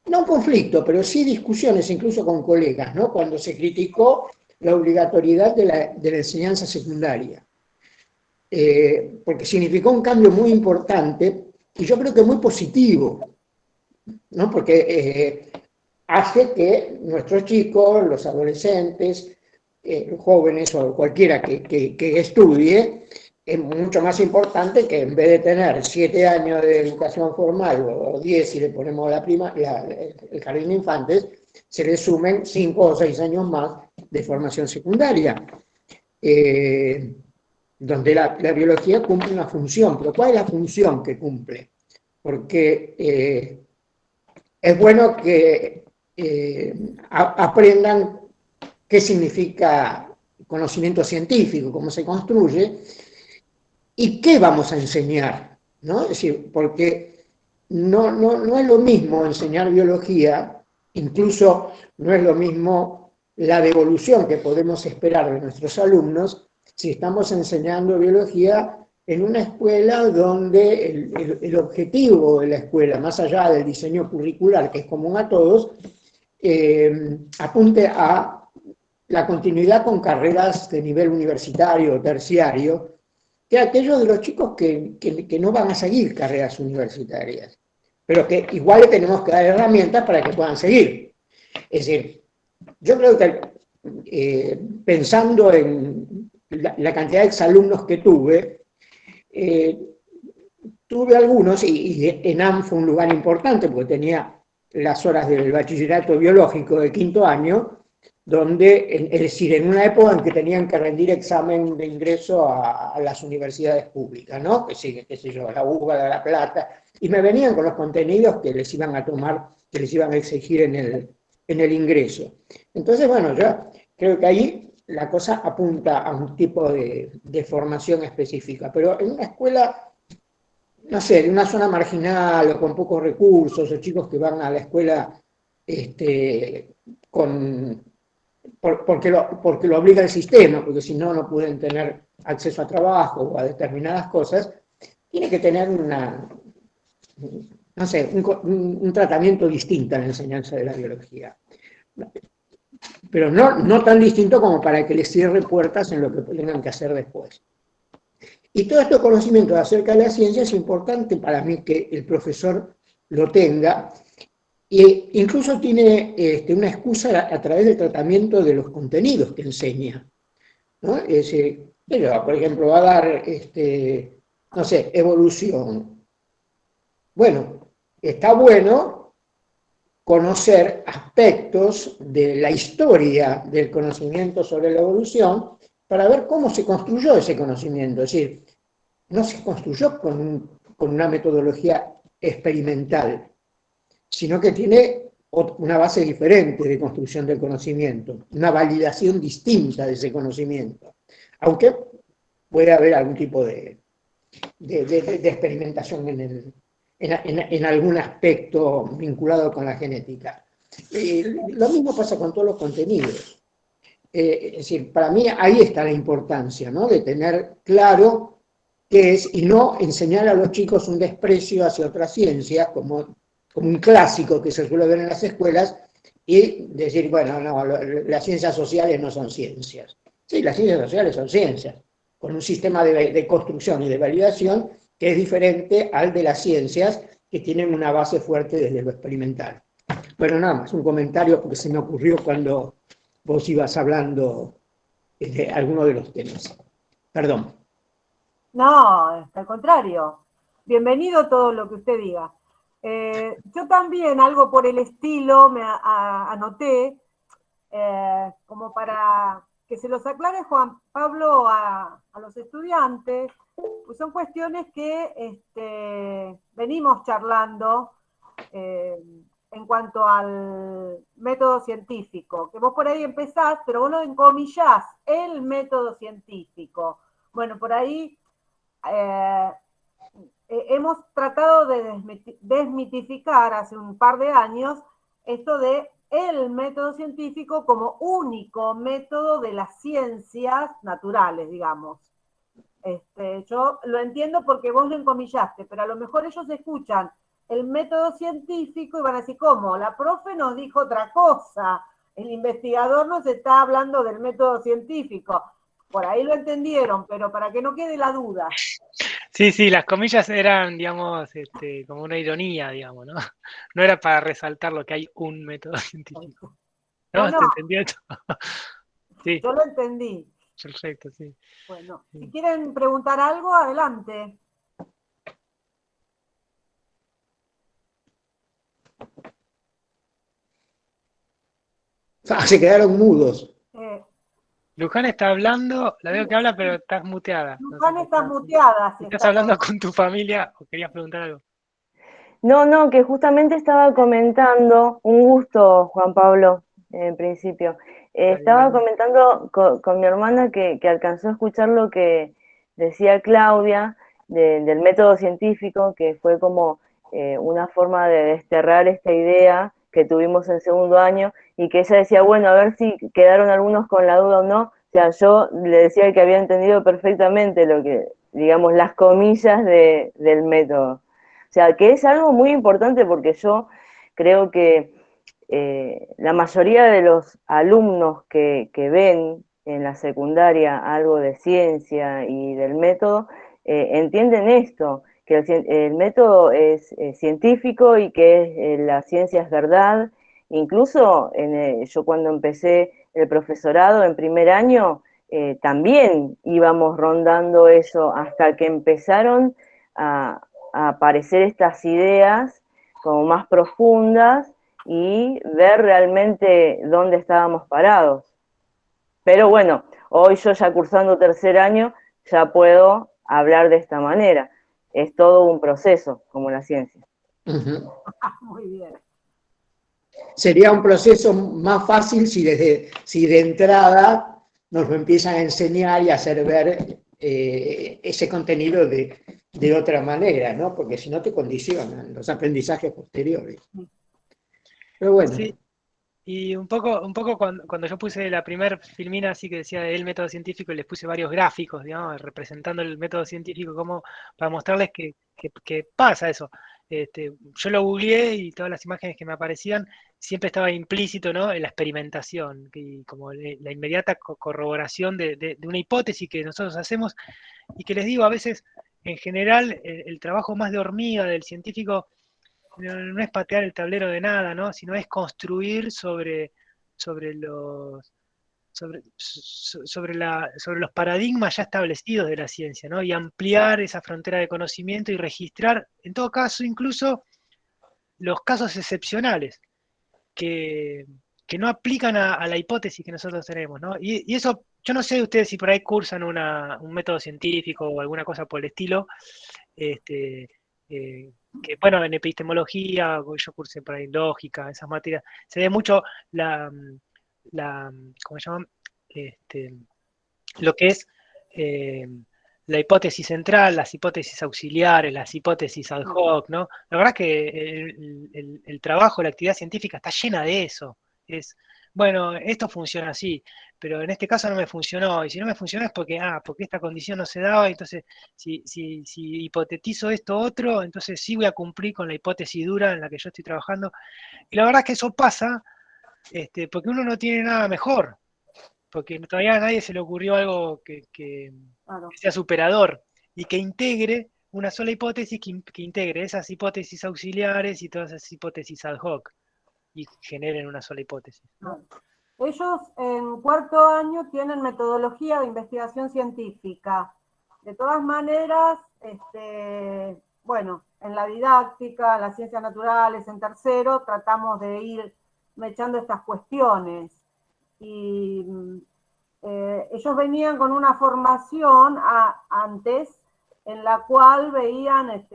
no un conflicto, pero sí discusiones, incluso con colegas, ¿no?, cuando se criticó la obligatoriedad de la enseñanza secundaria. Porque significó un cambio muy importante, y yo creo que muy positivo, ¿no?, porque hace que nuestros chicos, los adolescentes, los jóvenes o cualquiera que estudie, es mucho más importante que en vez de tener 7 años de educación formal o 10 si le ponemos el jardín de infantes, se le sumen 5 o 6 años más de formación secundaria, donde la biología cumple una función. Pero ¿cuál es la función que cumple? Porque es bueno que aprendan qué significa conocimiento científico, cómo se construye, y qué vamos a enseñar, ¿no? Es decir, porque no es lo mismo enseñar biología, incluso no es lo mismo la devolución que podemos esperar de nuestros alumnos si estamos enseñando biología en una escuela donde el objetivo de la escuela, más allá del diseño curricular, que es común a todos, apunte a la continuidad con carreras de nivel universitario o terciario, que aquellos de los chicos que no van a seguir carreras universitarias, pero que igual le tenemos que dar herramientas para que puedan seguir. Es decir, yo creo que pensando en la cantidad de exalumnos que tuve algunos, y ENAM fue un lugar importante porque tenía las horas del bachillerato biológico de 5º año, donde, es decir, en una época en que tenían que rendir examen de ingreso a las universidades públicas, ¿no? Qué sé yo, la UBA, La Plata, y me venían con los contenidos que les iban a tomar, que les iban a exigir en el ingreso. Entonces, bueno, yo creo que ahí la cosa apunta a un tipo de formación específica, pero en una escuela, no sé, de una zona marginal o con pocos recursos, o chicos que van a la escuela porque lo obliga el sistema, porque si no, no pueden tener acceso a trabajo o a determinadas cosas, tiene que tener un tratamiento distinto en la enseñanza de la biología. Pero no tan distinto como para que les cierre puertas en lo que tengan que hacer después. Y todo este conocimiento acerca de la ciencia es importante para mí que el profesor lo tenga, e incluso tiene una excusa a través del tratamiento de los contenidos que enseña, ¿no? Por ejemplo, va a dar, no sé, evolución. Bueno, está bueno conocer aspectos de la historia del conocimiento sobre la evolución para ver cómo se construyó ese conocimiento. Es decir, no se construyó con una metodología experimental, sino que tiene una base diferente de construcción del conocimiento, una validación distinta de ese conocimiento, aunque puede haber algún tipo de experimentación en algún aspecto vinculado con la genética. Lo mismo pasa con todos los contenidos. Es decir, para mí ahí está la importancia, ¿no? De tener claro qué es y no enseñar a los chicos un desprecio hacia otras ciencias, como un clásico que se suele ver en las escuelas, y decir, bueno, no, las ciencias sociales no son ciencias. Sí, las ciencias sociales son ciencias, con un sistema de construcción y de validación que es diferente al de las ciencias, que tienen una base fuerte desde lo experimental. Bueno, nada más, un comentario porque se me ocurrió cuando vos ibas hablando de alguno de los temas. Perdón. No, al contrario. Bienvenido todo lo que usted diga. Yo también, algo por el estilo, me anoté, como para que se los aclare Juan Pablo a los estudiantes, pues son cuestiones que venimos charlando en cuanto al método científico, que vos por ahí empezás, pero vos lo encomillás, el método científico. Bueno, por ahí hemos tratado de desmitificar hace un par de años esto de el método científico como único método de las ciencias naturales, digamos. Yo lo entiendo porque vos lo encomillaste, pero a lo mejor ellos escuchan el método científico y van a decir, ¿cómo? La profe nos dijo otra cosa, el investigador nos está hablando del método científico. Por ahí lo entendieron, pero para que no quede la duda. Sí, las comillas eran, digamos, como una ironía, digamos, ¿no? No era para resaltar lo que hay un método científico. ¿No? No, ¿Se entendió esto? Sí, yo lo entendí. perfecto, sí. Bueno, si Sí. quieren preguntar algo, adelante. Se quedaron mudos. Luján está hablando, la veo que habla, pero estás muteada. No sé Luján si está muteada. estás hablando con tu familia o querías preguntar algo. No, que justamente estaba comentando, un gusto, Juan Pablo, en principio. Estaba comentando con mi hermana que alcanzó a escuchar lo que decía Claudia del método científico, que fue como una forma de desterrar esta idea que tuvimos en segundo año, y que ella decía, bueno, a ver si quedaron algunos con la duda o no. O sea, yo le decía que había entendido perfectamente lo que, digamos, las comillas del método. O sea, que es algo muy importante porque yo creo que la mayoría de los alumnos que ven en la secundaria algo de ciencia y del método, entienden esto, que el método es científico y que la ciencia es verdad. Incluso yo cuando empecé el profesorado en primer año, también íbamos rondando eso hasta que empezaron a aparecer estas ideas como más profundas y ver realmente dónde estábamos parados. Pero bueno, hoy yo ya cursando tercer año, ya puedo hablar de esta manera. Es todo un proceso, como la ciencia. Muy bien. Sería un proceso más fácil si de entrada nos lo empiezan a enseñar y a hacer ver ese contenido de otra manera, ¿no? Porque si no te condicionan los aprendizajes posteriores. Pero bueno. Sí, y un poco cuando yo puse la primer filmina así que decía el método científico, y les puse varios gráficos, digamos, representando el método científico, como para mostrarles que pasa eso. Yo lo googleé y todas las imágenes que me aparecían siempre estaba implícito, ¿no?, en la experimentación, y como la inmediata corroboración de una hipótesis que nosotros hacemos, y que les digo, a veces, en general, el trabajo más de hormiga del científico no es patear el tablero de nada, ¿no? Sino es construir sobre los sobre los paradigmas ya establecidos de la ciencia, ¿no? Y ampliar esa frontera de conocimiento y registrar, en todo caso, incluso los casos excepcionales que no aplican a la hipótesis que nosotros tenemos, ¿no? Y eso, yo no sé ustedes si por ahí cursan un método científico o alguna cosa por el estilo, este, que bueno, en epistemología, yo cursé por ahí lógica, esas materias, se ve mucho ¿cómo se llama? Lo que es la hipótesis central, las hipótesis auxiliares, las hipótesis ad hoc, ¿no? La verdad es que el trabajo, la actividad científica está llena de eso. Es, bueno, esto funciona así, pero en este caso no me funcionó, y si no me funcionó es porque esta condición no se daba, entonces si hipotetizo esto otro, entonces sí voy a cumplir con la hipótesis dura en la que yo estoy trabajando. Y la verdad es que eso pasa porque uno no tiene nada mejor, porque todavía a nadie se le ocurrió algo que Claro. sea superador y que integre una sola hipótesis, que integre esas hipótesis auxiliares y todas esas hipótesis ad hoc y generen una sola hipótesis, ¿no? Ellos en cuarto año tienen metodología de investigación científica. De todas maneras, bueno, en la didáctica, en las ciencias naturales, en tercero, tratamos de ir mechando estas cuestiones. Y ellos venían con una formación antes en la cual veían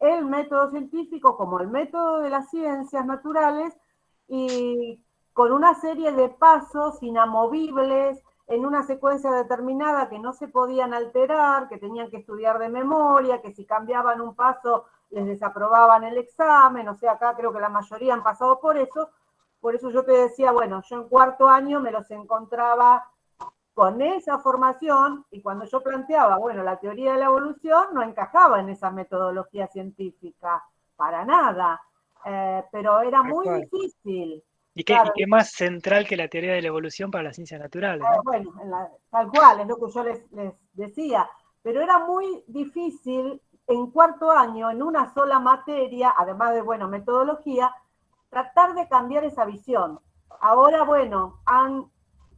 el método científico como el método de las ciencias naturales y con una serie de pasos inamovibles en una secuencia determinada que no se podían alterar, que tenían que estudiar de memoria, que si cambiaban un paso les desaprobaban el examen, o sea, acá creo que la mayoría han pasado por eso yo te decía, bueno, yo en cuarto año me los encontraba con esa formación y cuando yo planteaba, bueno, la teoría de la evolución no encajaba en esa metodología científica, para nada, pero era muy difícil. ¿Y Claro, qué más central que la teoría de la evolución para las ciencias naturales, ¿no? bueno, tal cual, es lo que yo les decía, pero era muy difícil en cuarto año, en una sola materia, además de, bueno, metodología, tratar de cambiar esa visión. Ahora, bueno, han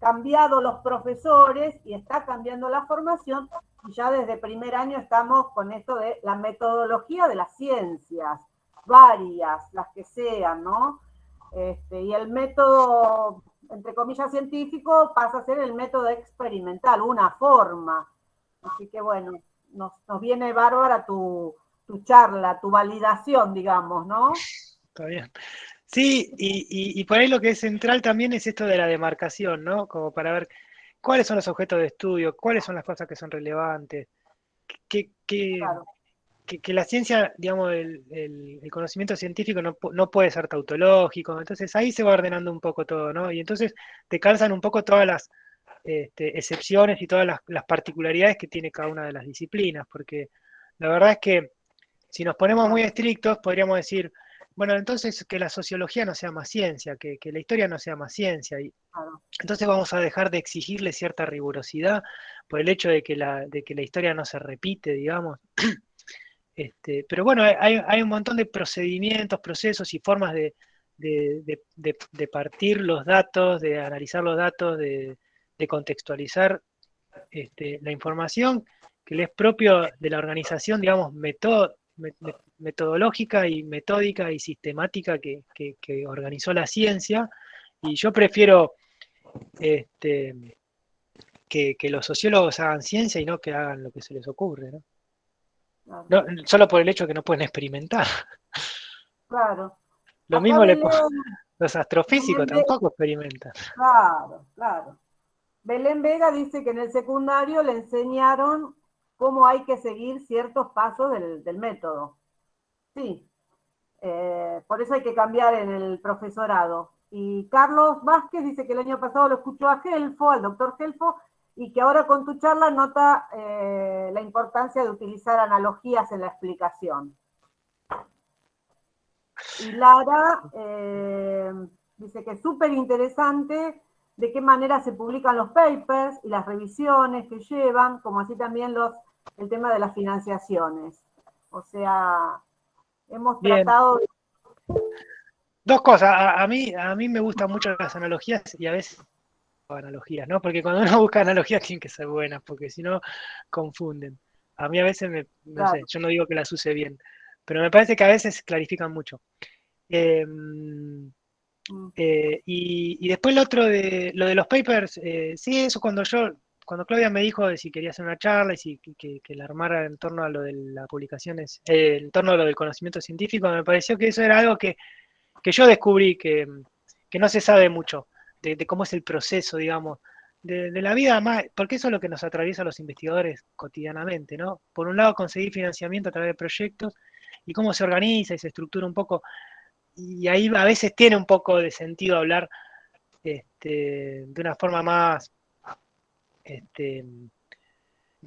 cambiado los profesores y está cambiando la formación y ya desde primer año estamos con esto de la metodología de las ciencias, varias, las que sean, ¿no? Y el método, entre comillas, científico pasa a ser el método experimental, una forma. Así que bueno, nos viene bárbara tu charla, tu validación, digamos, ¿no? Está bien. Sí, y por ahí lo que es central también es esto de la demarcación, ¿no? Como para ver cuáles son los objetos de estudio, cuáles son las cosas que son relevantes, que, que, Claro. que la ciencia, digamos, el conocimiento científico no puede ser tautológico, entonces ahí se va ordenando un poco todo, ¿no? Y entonces te calzan un poco todas las excepciones y todas las particularidades que tiene cada una de las disciplinas, porque la verdad es que si nos ponemos muy estrictos, podríamos decir, bueno, entonces que la sociología no sea más ciencia, que la historia no sea más ciencia, y Claro. entonces vamos a dejar de exigirle cierta rigurosidad por el hecho de que la historia no se repite, digamos. Pero bueno, hay un montón de procedimientos, procesos y formas de partir los datos, de analizar los datos, de contextualizar la información que le es propio de la organización, digamos, metodológica y metódica y sistemática que organizó la ciencia. Y yo prefiero que los sociólogos hagan ciencia y no que hagan lo que se les ocurre, ¿no? Claro. No, solo por el hecho que no pueden experimentar. Claro. Lo Acá mismo Belén, los astrofísicos tampoco experimentan. claro, claro. Belén Vega dice que en el secundario le enseñaron cómo hay que seguir ciertos pasos del método. Sí, por eso hay que cambiar en el profesorado. Y Carlos Vázquez dice que el año pasado lo escuchó a Gelfo, al doctor Gelfo, y que ahora con tu charla nota la importancia de utilizar analogías en la explicación. Y Lara dice que es súper interesante de qué manera se publican los papers y las revisiones que llevan, como así también el tema de las financiaciones. O sea, hemos Bien. tratado de... Dos cosas. A mí me gustan mucho las analogías y a veces analogías, ¿no? Porque cuando uno busca analogías tienen que ser buenas, porque si no, confunden. A mí a veces, no sé, Claro. yo no digo que las use bien, pero me parece que a veces clarifican mucho. Y después lo otro lo de los papers, sí, eso cuando Claudia me dijo de si quería hacer una charla y que la armara en torno a lo de las publicaciones, en torno a lo del conocimiento científico, me pareció que eso era algo que yo descubrí que no se sabe mucho de cómo es el proceso, digamos, de la vida más, porque eso es lo que nos atraviesa a los investigadores cotidianamente, ¿no? Por un lado, conseguir financiamiento a través de proyectos y cómo se organiza y se estructura un poco, y ahí a veces tiene un poco de sentido hablar de una forma más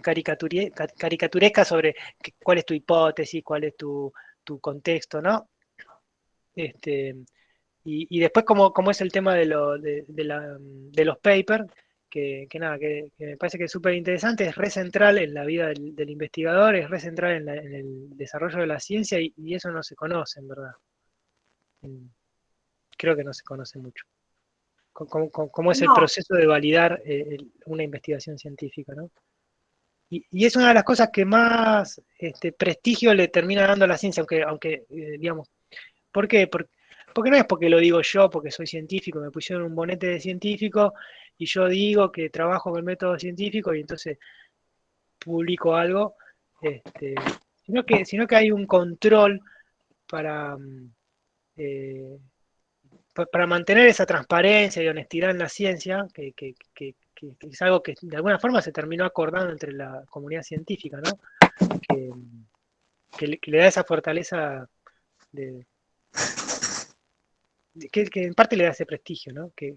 caricaturesca sobre cuál es tu hipótesis, cuál es tu contexto, ¿no? Y después como es el tema de los papers, nada, que me parece que es súper interesante, es re central en la vida del investigador, es re central en el desarrollo de la ciencia y eso no se conoce, en verdad. Creo que no se conoce mucho. Cómo es el No, proceso de validar una investigación científica, ¿no? Y es una de las cosas que más prestigio le termina dando a la ciencia, aunque digamos, ¿por qué? Porque no es porque lo digo yo, porque soy científico, me pusieron un bonete de científico y yo digo que trabajo con el método científico y entonces publico algo, sino que hay un control para, eh, para mantener esa transparencia y honestidad en la ciencia, que es algo que de alguna forma se terminó acordando entre la comunidad científica, ¿no? Que le da esa fortaleza de, que en parte le da ese prestigio, ¿no? Que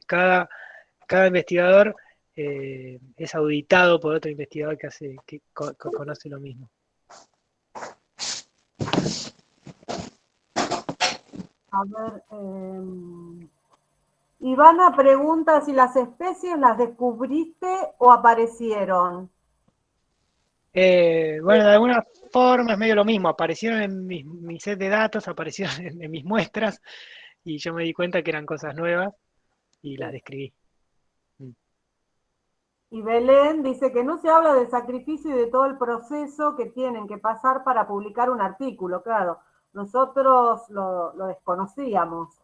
cada investigador es auditado por otro investigador que conoce lo mismo. a ver, Ivana pregunta si las especies las descubriste o aparecieron. Bueno, de alguna forma es medio lo mismo, aparecieron en mi set de datos, aparecieron en mis muestras y yo me di cuenta que eran cosas nuevas y las describí. Y Belén dice que no se habla del sacrificio y de todo el proceso que tienen que pasar para publicar un artículo. Claro, nosotros lo desconocíamos.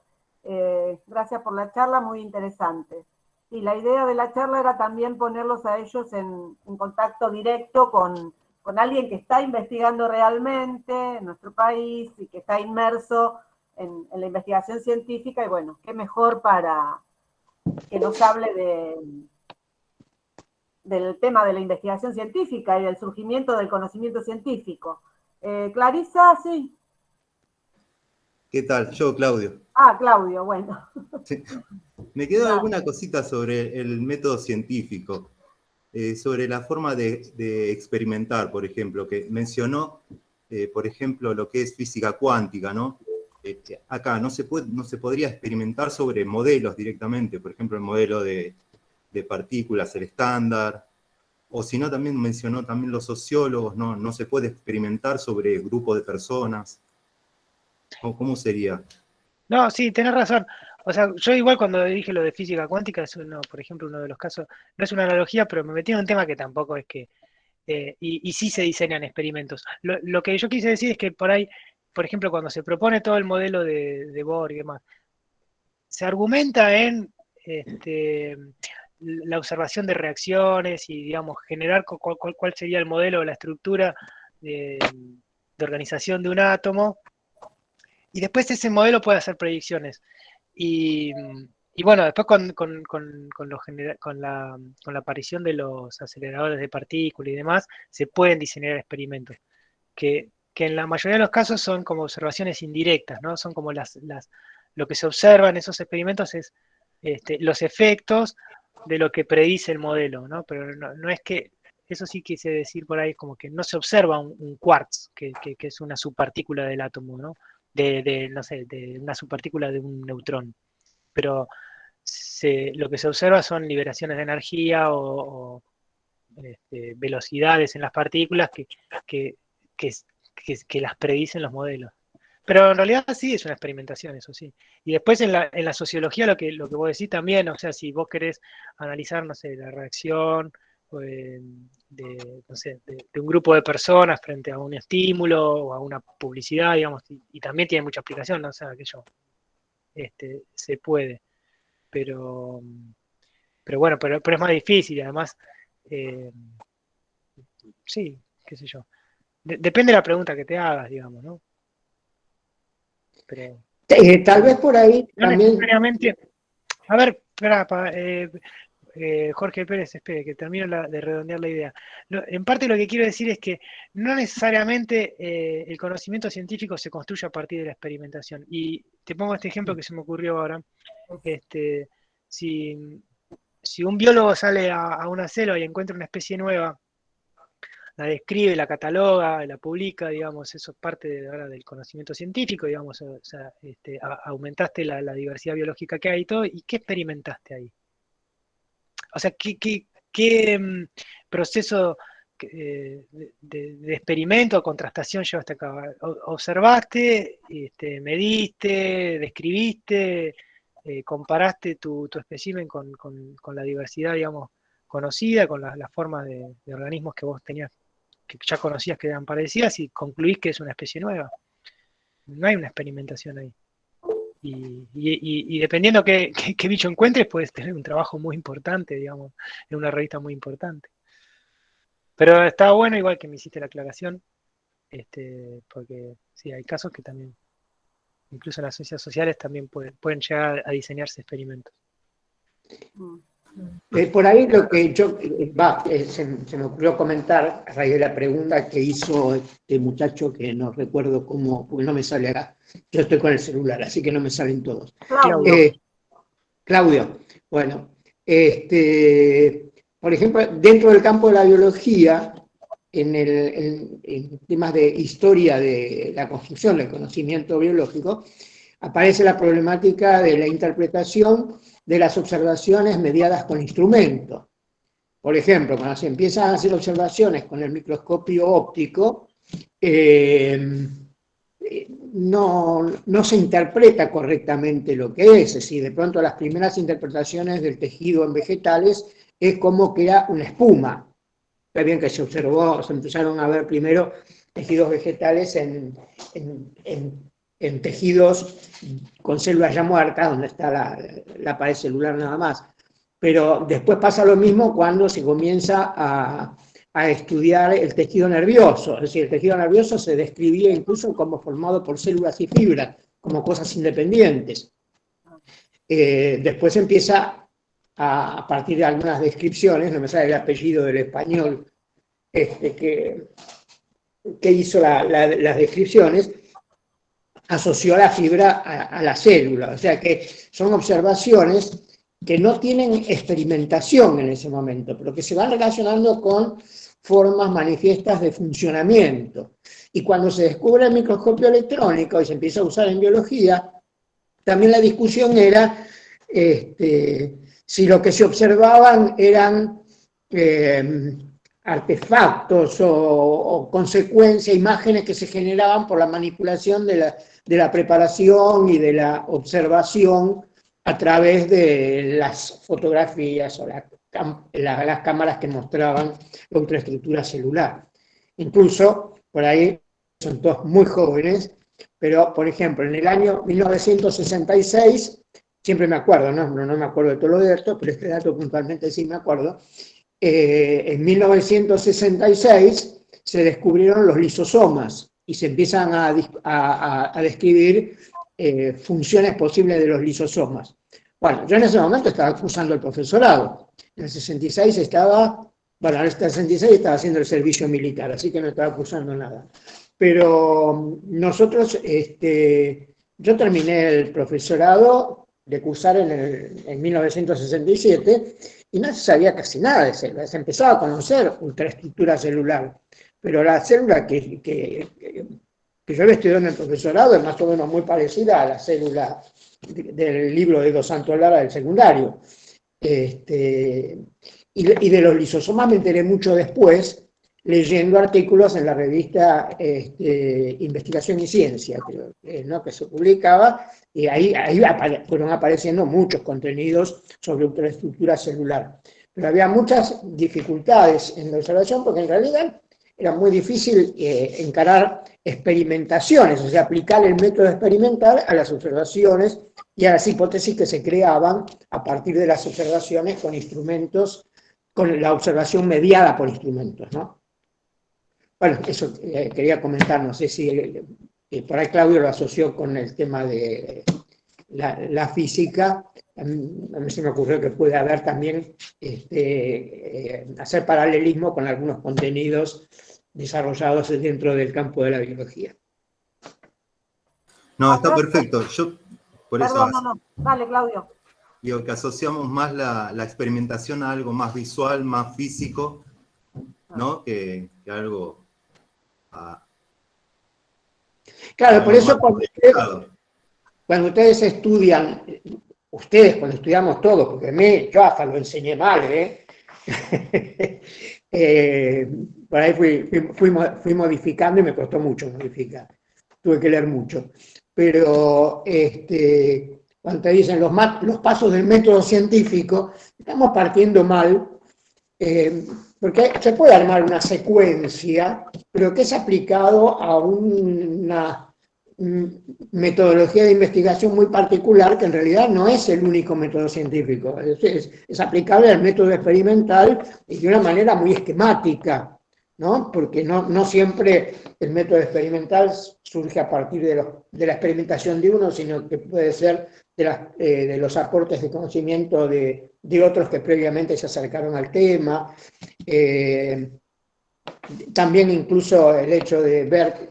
Gracias por la charla, muy interesante. Y la idea de la charla era también ponerlos a ellos en contacto directo con alguien que está investigando realmente en nuestro país y que está inmerso en la investigación científica. Y bueno, qué mejor para que nos hable del tema de la investigación científica y del surgimiento del conocimiento científico. Clarisa, sí. ¿Qué tal? Yo, Claudio. Ah, Claudio, bueno. Sí. Me quedó alguna cosita sobre el método científico, sobre la forma de experimentar, por ejemplo, que mencionó, por ejemplo, lo que es física cuántica, ¿no? Acá no se podría experimentar sobre modelos directamente, por ejemplo, el modelo de partículas, el estándar, o si no, también mencionó también los sociólogos, no se puede experimentar sobre grupos de personas. ¿Cómo sería? No, sí, tenés razón. O sea, yo igual cuando dije lo de física cuántica, por ejemplo, uno de los casos, no es una analogía, pero me metí en un tema que tampoco es que, y sí se diseñan experimentos. Lo que yo quise decir es que por ahí, por ejemplo, cuando se propone todo el modelo de Bohr y demás, se argumenta en la observación de reacciones y, digamos, generar cuál sería el modelo o la estructura de organización de un átomo, y después ese modelo puede hacer predicciones. Y bueno, después con la aparición de los aceleradores de partículas y demás, se pueden diseñar experimentos, que en la mayoría de los casos son como observaciones indirectas, ¿no? Son como lo que se observa en esos experimentos es los efectos de lo que predice el modelo, ¿no? Pero no es que, eso sí quise decir por ahí, como que no se observa un quarks, que es una subpartícula del átomo, ¿no? No sé, de una subpartícula de un neutrón. Pero lo que se observa son liberaciones de energía o velocidades en las partículas que, que las predicen los modelos. Pero en realidad sí es una experimentación, eso sí. Y después en la sociología lo que vos decís también, o sea, si vos querés analizar, no sé, la reacción no sé, de un grupo de personas frente a un estímulo o a una publicidad, digamos, y también tiene mucha aplicación, ¿no? O sea, se puede. Pero bueno, pero es más difícil, y además, sí, qué sé yo. Depende de la pregunta que te hagas, digamos, ¿no? Pero Tal vez por ahí no también. necesariamente. A ver, espera, Jorge Pérez, espere, que termino de redondear la idea. En parte lo que quiero decir es que no necesariamente el conocimiento científico se construye a partir de la experimentación. Y te pongo este ejemplo que se me ocurrió ahora. Si un biólogo sale a una selva y encuentra una especie nueva, la describe, la cataloga, la publica, digamos, eso es parte ahora del conocimiento científico, digamos, o sea, aumentaste la diversidad biológica que hay y todo, ¿y qué experimentaste ahí? O sea, ¿qué proceso de experimento o contrastación llevaste a cabo? ¿Observaste, mediste, describiste, comparaste tu espécimen con la diversidad, digamos, conocida, con las formas de organismos que vos tenías, que ya conocías que eran parecidas, y concluís que es una especie nueva? No hay una experimentación ahí. Y dependiendo qué bicho encuentres, puedes tener un trabajo muy importante, digamos, en una revista muy importante. Pero está bueno, igual que me hiciste la aclaración, porque sí, hay casos que también, incluso en las ciencias sociales, también pueden llegar a diseñarse experimentos. Por ahí lo que se me ocurrió comentar a raíz de la pregunta que hizo este muchacho, que no recuerdo cómo, porque no me sale acá. Yo estoy con el celular, así que no me salen todos. Claudio. Bueno, por ejemplo, dentro del campo de la biología, en temas de historia de la construcción del conocimiento biológico, aparece la problemática de la interpretación de las observaciones mediadas con instrumentos. Por ejemplo, cuando se empiezan a hacer observaciones con el microscopio óptico, no se interpreta correctamente lo que es decir, de pronto las primeras interpretaciones del tejido en vegetales es como que era una espuma. Está bien que se empezaron a ver primero tejidos vegetales en tejidos con células ya muertas, donde está la pared celular nada más. Pero después pasa lo mismo cuando se comienza a estudiar el tejido nervioso. Es decir, el tejido nervioso se describía incluso como formado por células y fibras, como cosas independientes. Después empieza, a partir de algunas descripciones, no me sale el apellido del español que hizo las descripciones, asoció la fibra a la célula. O sea que son observaciones que no tienen experimentación en ese momento, pero que se van relacionando con formas manifiestas de funcionamiento. Y cuando se descubre el microscopio electrónico y se empieza a usar en biología, también la discusión era si lo que se observaban eran artefactos o consecuencias, imágenes que se generaban por la manipulación de la preparación y de la observación a través de las fotografías o las cámaras que mostraban la ultraestructura celular. Incluso, por ahí, son todos muy jóvenes, pero, por ejemplo, en el año 1966, siempre me acuerdo, no me acuerdo de todo lo de esto, pero este dato puntualmente sí me acuerdo, en 1966 se descubrieron los lisosomas y se empiezan a describir funciones posibles de los lisosomas. Bueno, yo en ese momento estaba cursando el profesorado. En el 66 estaba haciendo el servicio militar, así que no estaba cursando nada. Pero nosotros, yo terminé el profesorado de cursar en 1967 y no se sabía casi nada de células. Se empezaba a conocer ultraestructura celular, pero la célula que yo había estudiado en el profesorado es más o menos muy parecida a la célula del libro de Dos Santos Lara del secundario. Y de los lisosomas me enteré mucho después, leyendo artículos en la revista Investigación y Ciencia, que se publicaba, y ahí fueron apareciendo muchos contenidos sobre ultraestructura celular. Pero había muchas dificultades en la observación, porque en realidad era muy difícil encarar experimentaciones, o sea, aplicar el método experimental a las observaciones y a las hipótesis que se creaban a partir de las observaciones con instrumentos, con la observación mediada por instrumentos, ¿no? Bueno, eso quería comentar, no sé si por ahí Claudio lo asoció con el tema de la física, a mí se me ocurrió que puede haber también hacer paralelismo con algunos contenidos desarrollados dentro del campo de la biología. No, está perfecto. Yo, por eso, no. Dale, Claudio. digo que asociamos más la experimentación a algo más visual, más físico, ¿no? Que algo... Claro, por eso cuando ustedes estudian, cuando estudiamos todo, porque a mí, yo hasta lo enseñé mal, por ahí fui modificando y me costó mucho modificar, tuve que leer mucho, pero cuando te dicen los pasos del método científico, estamos partiendo mal, porque se puede armar una secuencia, pero que es aplicado a una metodología de investigación muy particular, que en realidad no es el único método científico, es aplicable al método experimental y de una manera muy esquemática, ¿no? Porque no siempre el método experimental surge a partir de la experimentación de uno, sino que puede ser de los aportes de conocimiento de otros que previamente se acercaron al tema. También incluso el hecho de ver,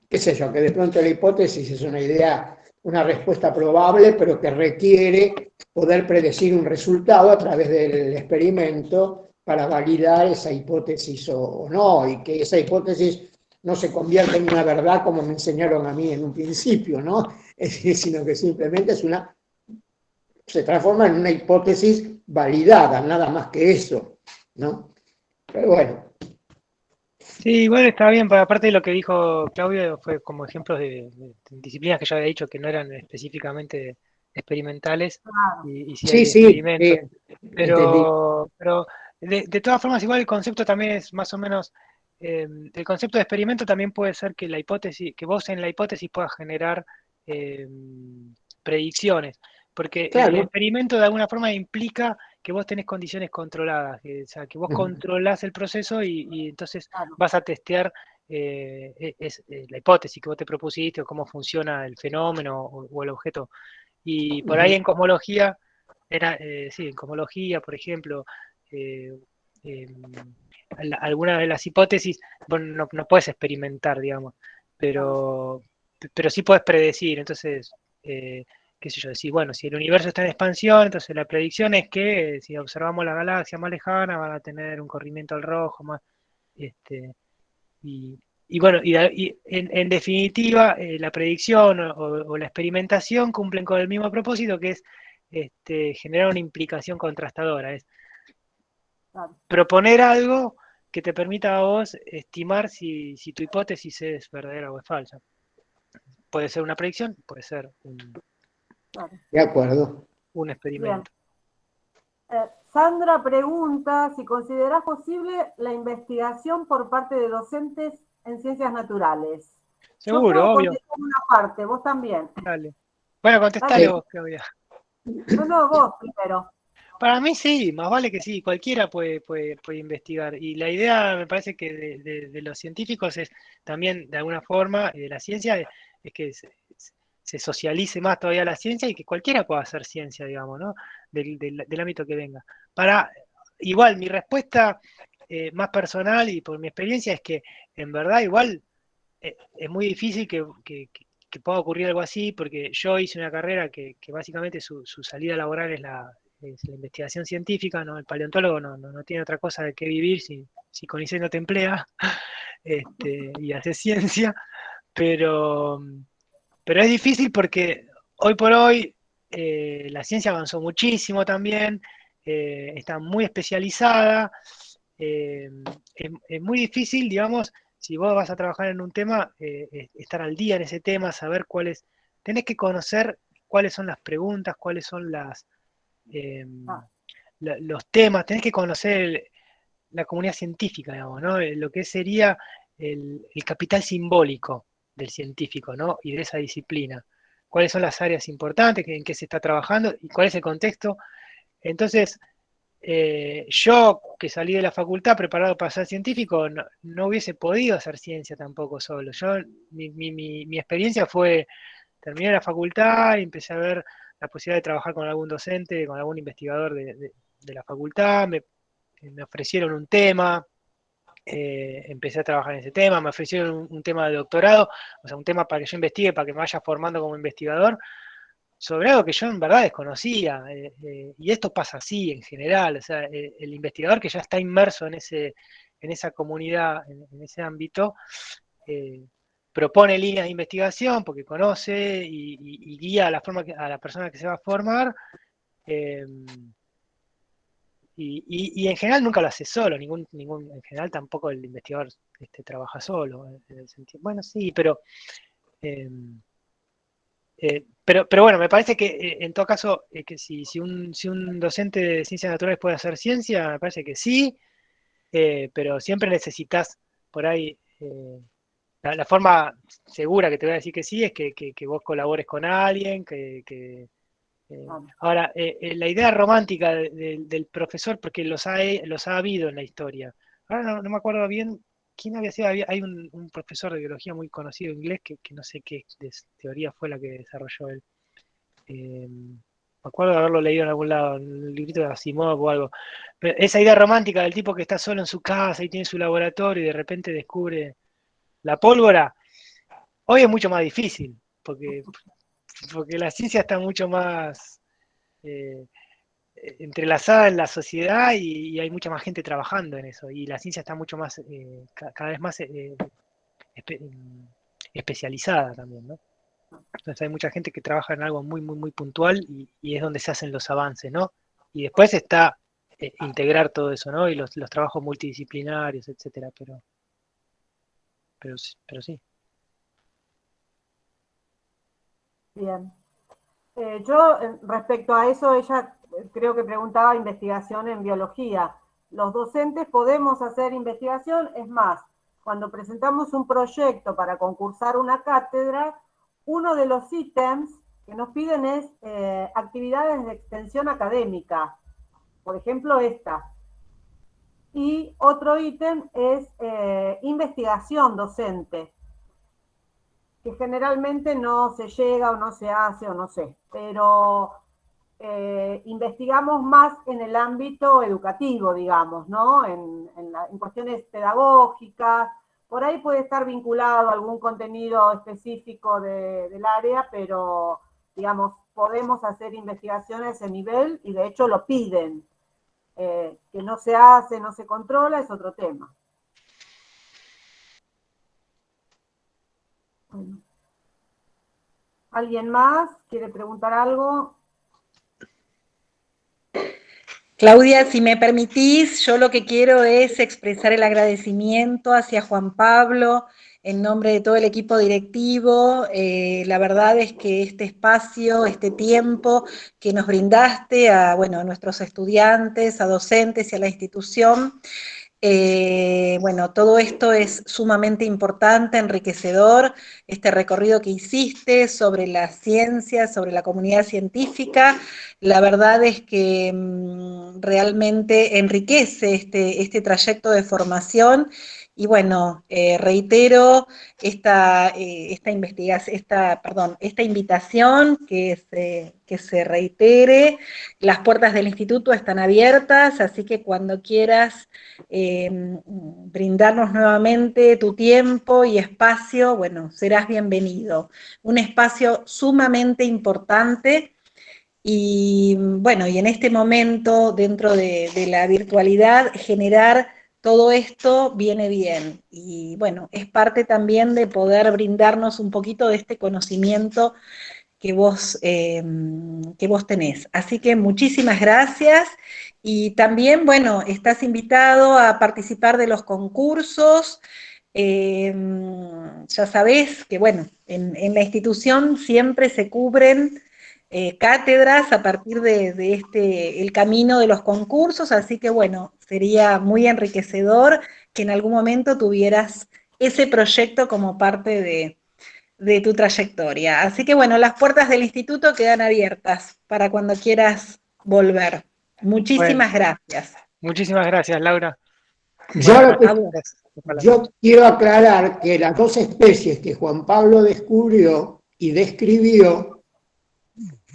qué sé yo, que de pronto la hipótesis es una idea, una respuesta probable, pero que requiere poder predecir un resultado a través del experimento para validar esa hipótesis o no, y que esa hipótesis no se convierta en una verdad como me enseñaron a mí en un principio, ¿no? Sino que simplemente se transforma en una hipótesis validada, nada más que eso, ¿no? Pero bueno. Sí, igual está bien, porque aparte de lo que dijo Claudio, fue como ejemplos de disciplinas que yo había dicho que no eran específicamente experimentales, y sí hay experimentos. Pero de todas formas, igual el concepto también es más o menos, el concepto de experimento también puede ser que vos en la hipótesis puedas generar predicciones, porque Claro. el experimento de alguna forma implica que vos tenés condiciones controladas, o sea, que vos controlás el proceso y entonces vas a testear la hipótesis que vos te propusiste o cómo funciona el fenómeno o el objeto. Y por ahí en cosmología, en cosmología, por ejemplo, alguna de las hipótesis, bueno, no puedes experimentar, digamos, pero sí puedes predecir. Entonces, qué sé yo, decir, bueno, si el universo está en expansión, entonces la predicción es que si observamos la galaxia más lejana van a tener un corrimiento al rojo más, y bueno, y en definitiva, la predicción o la experimentación cumplen con el mismo propósito, que es generar una implicación contrastadora, es proponer algo que te permita a vos estimar si tu hipótesis es verdadera o es falsa. Puede ser una predicción, puede ser de acuerdo. un experimento. Sandra pregunta si considerás posible la investigación por parte de docentes en ciencias naturales. Seguro, yo puedo obvio. contestar una parte, vos también. Dale. Bueno, contestale vos, Claudia. No, vos primero. Para mí sí, más vale que sí, cualquiera puede investigar. Y la idea, me parece que de los científicos es también, de alguna forma, y de la ciencia, es que se socialice más todavía la ciencia y que cualquiera pueda hacer ciencia, digamos, ¿no? Del ámbito que venga. Igual, mi respuesta más personal y por mi experiencia es que, en verdad, igual, es muy difícil que pueda ocurrir algo así, porque yo hice una carrera que básicamente su salida laboral es la investigación científica, ¿no? El paleontólogo no tiene otra cosa de qué vivir si CONICET no te emplea, y hace ciencia, pero es difícil porque hoy por hoy la ciencia avanzó muchísimo también, está muy especializada, es muy difícil, digamos, si vos vas a trabajar en un tema, estar al día en ese tema, saber tenés que conocer cuáles son las preguntas, cuáles son los temas, tenés que conocer la comunidad científica, digamos, ¿no? Lo que sería el capital simbólico del científico, ¿no? Y de esa disciplina. ¿Cuáles son las áreas importantes, en qué se está trabajando y cuál es el contexto? Entonces, yo que salí de la facultad preparado para ser científico, no hubiese podido hacer ciencia tampoco solo. Mi experiencia fue terminé la facultad y empecé a ver la posibilidad de trabajar con algún docente, con algún investigador de la facultad, me ofrecieron un tema, empecé a trabajar en ese tema, me ofrecieron un tema de doctorado, o sea, un tema para que yo investigue, para que me vaya formando como investigador, sobre algo que yo en verdad desconocía, y esto pasa así en general, o sea, el investigador que ya está inmerso en esa comunidad, en ese ámbito, propone líneas de investigación porque conoce y guía a la persona que se va a formar, y en general nunca lo hace solo, en general tampoco el investigador trabaja solo, en el sentido, bueno, sí, pero bueno, me parece que en todo caso, que si un docente de ciencias naturales puede hacer ciencia, me parece que sí, pero siempre necesitas por ahí, la forma segura que te voy a decir que sí es que vos colabores con alguien, ahora, la idea romántica del profesor, porque los ha habido en la historia. Ahora no me acuerdo bien quién había sido. Hay un profesor de biología muy conocido inglés que no sé qué teoría fue la que desarrolló él. Me acuerdo de haberlo leído en algún lado, en el librito de Asimov o algo. Pero esa idea romántica del tipo que está solo en su casa y tiene su laboratorio y de repente descubre la pólvora, hoy es mucho más difícil, porque la ciencia está mucho más entrelazada en la sociedad y hay mucha más gente trabajando en eso. Y la ciencia está mucho más, cada vez más especializada también, ¿no? Entonces hay mucha gente que trabaja en algo muy, muy, muy puntual y es donde se hacen los avances, ¿no? Y después está integrar todo eso, ¿no? Y los trabajos multidisciplinarios, etcétera, pero sí. Bien. Yo, respecto a eso, ella creo que preguntaba investigación en biología. Los docentes podemos hacer investigación, es más, cuando presentamos un proyecto para concursar una cátedra, uno de los ítems que nos piden es actividades de extensión académica, por ejemplo esta. Y otro ítem es investigación docente, que generalmente no se llega o no se hace o no sé, pero investigamos más en el ámbito educativo, digamos, ¿no? En cuestiones pedagógicas, por ahí puede estar vinculado a algún contenido específico del área, pero, digamos, podemos hacer investigación a ese nivel y de hecho lo piden. Que no se hace, no se controla, es otro tema. Bueno. ¿Alguien más quiere preguntar algo? Claudia, si me permitís, yo lo que quiero es expresar el agradecimiento hacia Juan Pablo en nombre de todo el equipo directivo. La verdad es que este espacio, este tiempo que nos brindaste a nuestros estudiantes, a docentes y a la institución, todo esto es sumamente importante, enriquecedor, este recorrido que hiciste sobre la ciencia, sobre la comunidad científica, la verdad es que realmente enriquece este trayecto de formación y reitero esta invitación que se reitere. Las puertas del instituto están abiertas, así que cuando quieras brindarnos nuevamente tu tiempo y espacio, serás bienvenido. Un espacio sumamente importante y en este momento, dentro de la virtualidad, generar todo esto viene bien. Y es parte también de poder brindarnos un poquito de este conocimiento que vos tenés. Así que muchísimas gracias y también, estás invitado a participar de los concursos. Ya sabés que, en la institución siempre se cubren cátedras a partir de el camino de los concursos, así que, sería muy enriquecedor que en algún momento tuvieras ese proyecto como parte de tu trayectoria. Así que las puertas del instituto quedan abiertas para cuando quieras volver. Muchísimas gracias. Muchísimas gracias, Laura. Yo quiero aclarar que las dos especies que Juan Pablo descubrió y describió,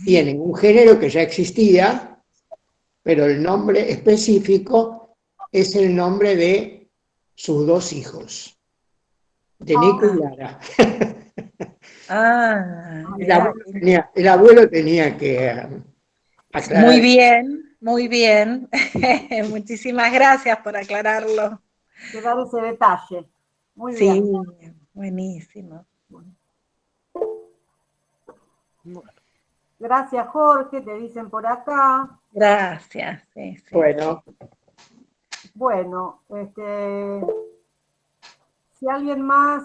tienen un género que ya existía, pero el nombre específico es el nombre de sus dos hijos, de Nico y Lara. Mirá, El abuelo tenía que aclarar. muy bien, muy bien. Muchísimas gracias por aclararlo. Que dar ese detalle. Muy Sí, bien. buenísimo. Gracias, Jorge, te dicen por acá. Gracias. Sí, sí. Bueno, Bueno, si alguien más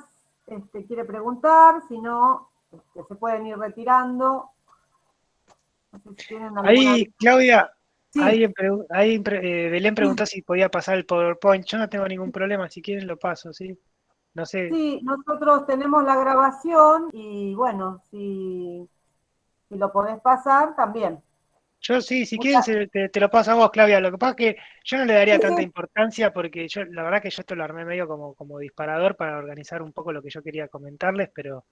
quiere preguntar, si no, se pueden ir retirando. No sé si tienen alguna... Ahí, Claudia, Sí. Belén preguntó si podía pasar el PowerPoint. Yo no tengo ningún problema, si quieren lo paso, ¿sí? No sé. Sí, nosotros tenemos la grabación y bueno, si lo podés pasar, también. Yo sí, si quieren te lo paso a vos, Claudia. Lo que pasa es que yo no le daría Sí, tanta sí. importancia porque la verdad que yo esto lo armé medio como disparador para organizar un poco lo que yo quería comentarles, pero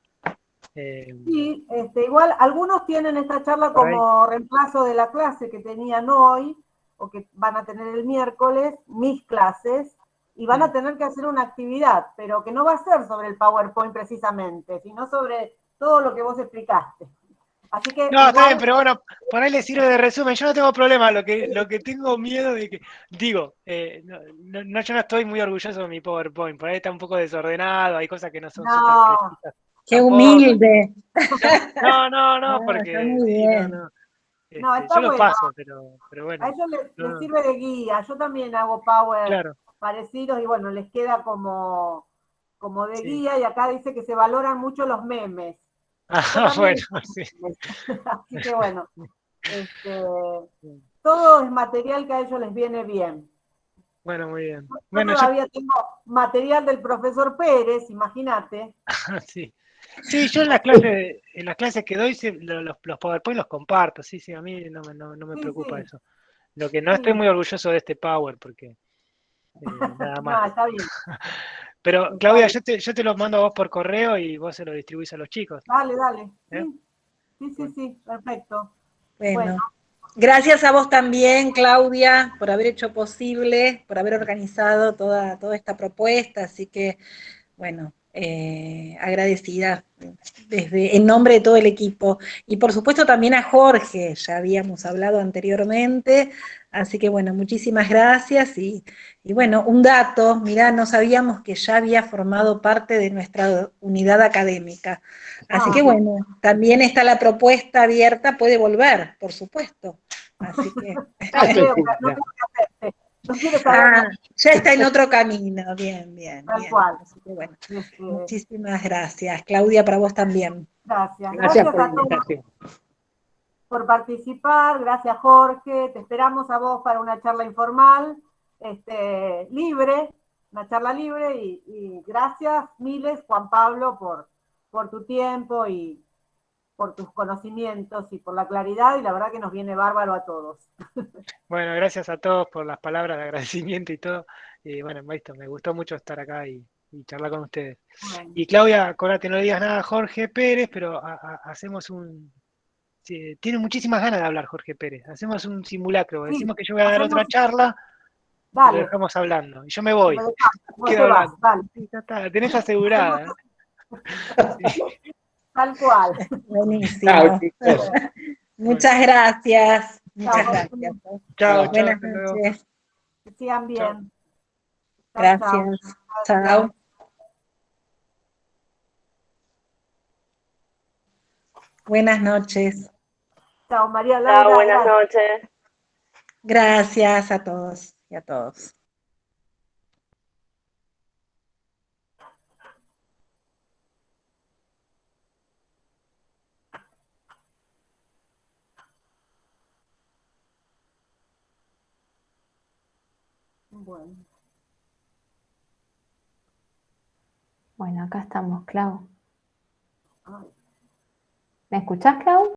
Sí, igual algunos tienen esta charla por ahí. como reemplazo de la clase que tenían hoy o que van a tener el miércoles, mis clases, y van a tener que hacer una actividad, pero que no va a ser sobre el PowerPoint precisamente, sino sobre todo lo que vos explicaste. Así que No, está bien, igual... pero bueno, por ahí le sirve de resumen. Yo no tengo problema, lo que tengo miedo de que, digo, yo no estoy muy orgulloso de mi PowerPoint, por ahí está un poco desordenado, hay cosas que no son súper No, precisas Qué tampoco. humilde. No, Está porque muy sí, bien. no, está yo lo bueno. paso, pero A bueno, ellos les no, sirve de guía. Yo también hago Power claro, parecidos y bueno, les queda como de sí. guía y acá dice que se valoran mucho los memes. Yo Ah, también bueno, uso sí. memes. Así que bueno, todo es material que a ellos les viene bien. Bueno, muy bien. Yo Bueno, todavía tengo material del profesor Pérez, imagínate. sí. Sí, yo en las clases que doy, sí, los PowerPoint los comparto, sí, sí, a mí no me Sí, preocupa sí, eso. Lo que no estoy sí. muy orgulloso de este Power, porque nada más. No, está bien. Pero Está Claudia, bien. yo te lo mando a vos por correo y vos se lo distribuís a los chicos. Dale, dale. ¿Eh? Sí, sí, sí, Bueno, sí, perfecto. Bueno, Bueno, gracias a vos también, Claudia, por haber hecho posible, por haber organizado toda esta propuesta. Así que, bueno, agradecida en nombre de todo el equipo. Y por supuesto también a Jorge, ya habíamos hablado anteriormente. Así que, bueno, muchísimas gracias. Y bueno, un dato, mirá, no sabíamos que ya había formado parte de nuestra unidad académica. Así que, bueno, también está la propuesta abierta, puede volver, por supuesto. Así que... no creo que hacerte. No quiere saber nada. ya está en otro camino, bien, bien, Tal bien. cual. Así que bueno, Este, muchísimas gracias. Claudia, para vos también. Gracias. gracias Gracias por la a todos invitación. por participar. Gracias, Jorge. Te esperamos a vos para una charla informal, libre, una charla libre. Y gracias, miles, Juan Pablo, por tu tiempo y por tus conocimientos y por la claridad. Y la verdad que nos viene bárbaro a todos. bueno, gracias a todos por las palabras de agradecimiento y todo. Y bueno, listo, me gustó mucho estar acá y charlar con ustedes. Bueno. Y Claudia, acordate, no le digas nada a Jorge Pérez, pero hacemos sí, tiene muchísimas ganas de hablar Jorge Pérez. Hacemos un simulacro. Sí, Decimos que yo voy a dar hacemos... otra charla y lo Dale. dejamos hablando. Y yo me voy. Vos Quedo te vas, hablando. dale. Sí, ya está, la tenés asegurada. Sí. Tal cual. Buenísimo. chicos. Muchas gracias. Muchas Chao, gracias. Chao, chao, Buenas hasta luego. noches. que sigan Chao. bien. Chao, chao. Gracias. Gracias. Chao. Buenas noches. Chao, María Chao, Laura. buenas Gracias. noches. Gracias a todos y a todos. Bueno. Bueno, acá estamos, Clau. Ay. ¿Me escuchás, Clau?